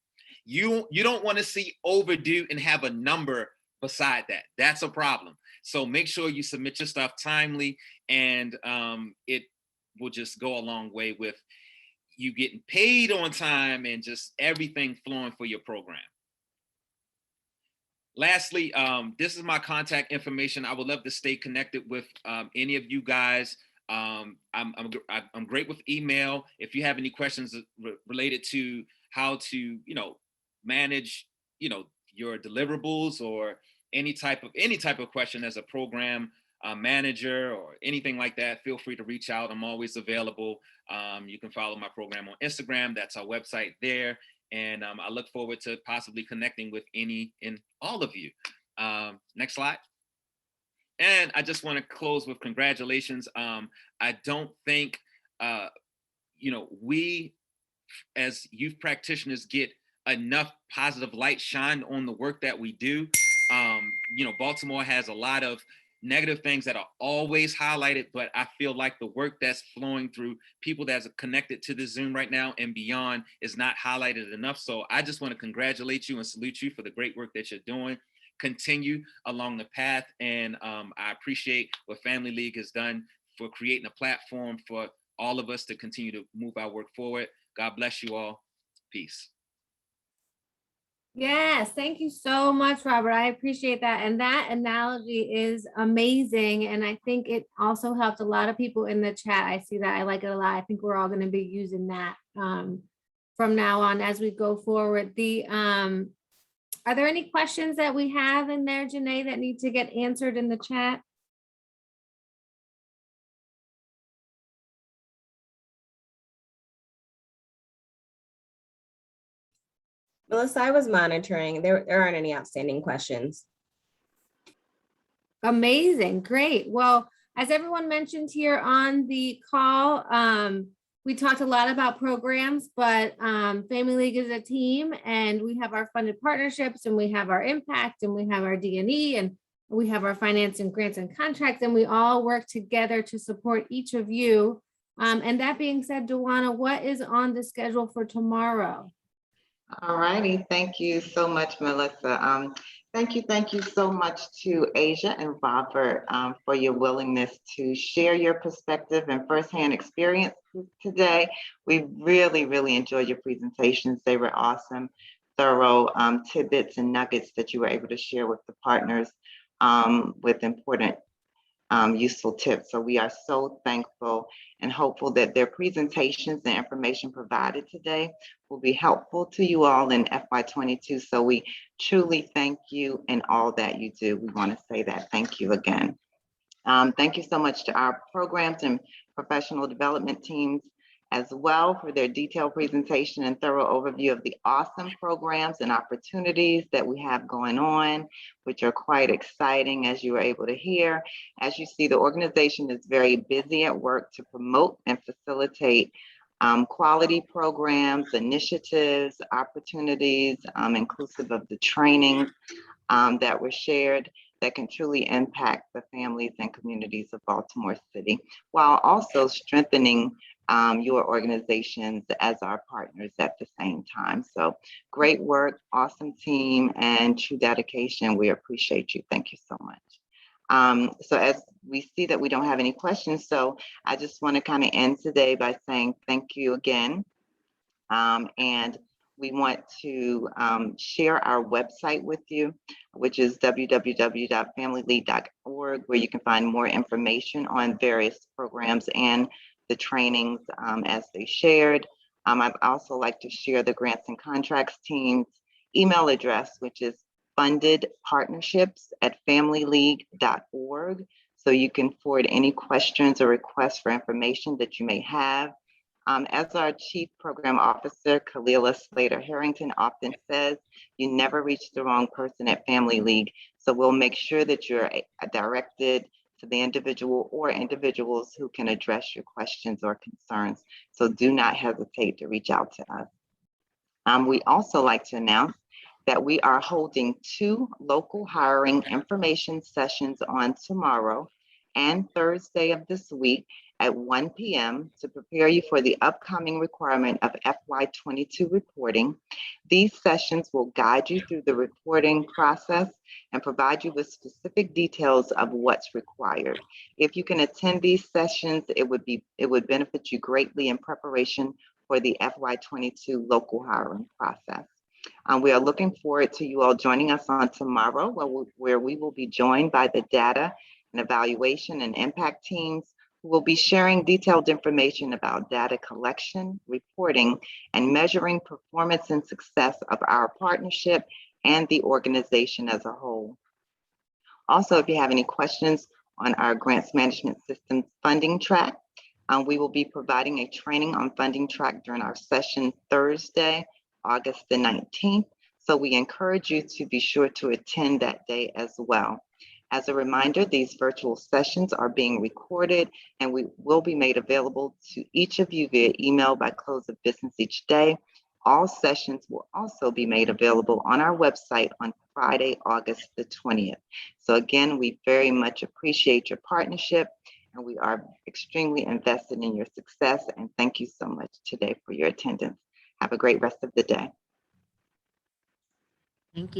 You don't want to see overdue and have a number beside that. That's a problem. So make sure you submit your stuff timely, and it will just go a long way with you getting paid on time and just everything flowing for your program. Lastly, this is my contact information. I would love to stay connected with any of you guys. I'm great with email. If you have any questions related to how to, manage, your deliverables, or any type of question as a program manager or anything like that, feel free to reach out. I'm always available. You can follow my program on Instagram. That's our website there. And I look forward to possibly connecting with any and all of you. Next slide. And I just want to close with congratulations. I don't think, we as youth practitioners get enough positive light shined on the work that we do. Baltimore has a lot of negative things that are always highlighted, but I feel like the work that's flowing through people that's connected to the Zoom right now and beyond is not highlighted enough. So I just want to congratulate you and salute you for the great work that you're doing. Continue along the path. And I appreciate what Family League has done for creating a platform for all of us to continue to move our work forward. God bless you all. Peace. Yes, thank you so much, Robert. I appreciate that. And that analogy is amazing. And I think it also helped a lot of people in the chat. I see that. I like it a lot. I think we're all going to be using that from now on as we go forward. Are there any questions that we have in there, Janae, that need to get answered in the chat? Melissa, I was monitoring. There aren't any outstanding questions. Amazing, great. Well, as everyone mentioned here on the call, we talked a lot about programs, but Family League is a team, and we have our funded partnerships, and we have our impact, and we have our D&E, and we have our finance and grants and contracts, and we all work together to support each of you. And that being said, Duana, what is on the schedule for tomorrow? All righty, thank you so much, Melissa. Thank you so much to Asia and Robert for your willingness to share your perspective and firsthand experience today. We really enjoyed your presentations. They were awesome, thorough tidbits and nuggets that you were able to share with the partners with important useful tips. So we are so thankful and hopeful that their presentations and information provided today will be helpful to you all in FY22. So we truly thank you in all that you do. We want to say that. Thank you again. Thank you so much to our programs and professional development teams as well for their detailed presentation and thorough overview of the awesome programs and opportunities that we have going on, which are quite exciting, as you were able to hear. As you see, the organization is very busy at work to promote and facilitate quality programs, initiatives, opportunities, inclusive of the trainings that were shared that can truly impact the families and communities of Baltimore City, while also strengthening your organizations as our partners at the same time. So great work, awesome team, and true dedication. We appreciate you. Thank you so much. So as we see that we don't have any questions, so I just want to kind of end today by saying thank you again. And we want to share our website with you, which is www.familyleague.org, where you can find more information on various programs and the trainings as they shared. I'd also like to share the grants and contracts team's email address, which is fundedpartnerships@familyleague.org. So you can forward any questions or requests for information that you may have. As our Chief Program Officer, Kalila Slater Harrington, often says, you never reach the wrong person at Family League. So we'll make sure that you're directed to the individual or individuals who can address your questions or concerns. So do not hesitate to reach out to us. We also like to announce that we are holding 2 local hiring information sessions on tomorrow and Thursday of this week at 1 p.m. to prepare you for the upcoming requirement of FY22 reporting. These sessions will guide you through the reporting process and provide you with specific details of what's required. If you can attend these sessions, it would benefit you greatly in preparation for the FY22 local hiring process. We are looking forward to you all joining us on tomorrow, where we will be joined by the data and evaluation and impact teams, who will be sharing detailed information about data collection, reporting, and measuring performance and success of our partnership and the organization as a whole. Also, if you have any questions on our grants management systems funding track, we will be providing a training on funding track during our session Thursday, August the 19th. So we encourage you to be sure to attend that day as well. As a reminder, these virtual sessions are being recorded and will be made available to each of you via email by close of business each day. All sessions will also be made available on our website on Friday, August the 20th. So again, we very much appreciate your partnership, and we are extremely invested in your success. And thank you so much today for your attendance. Have a great rest of the day. Thank you.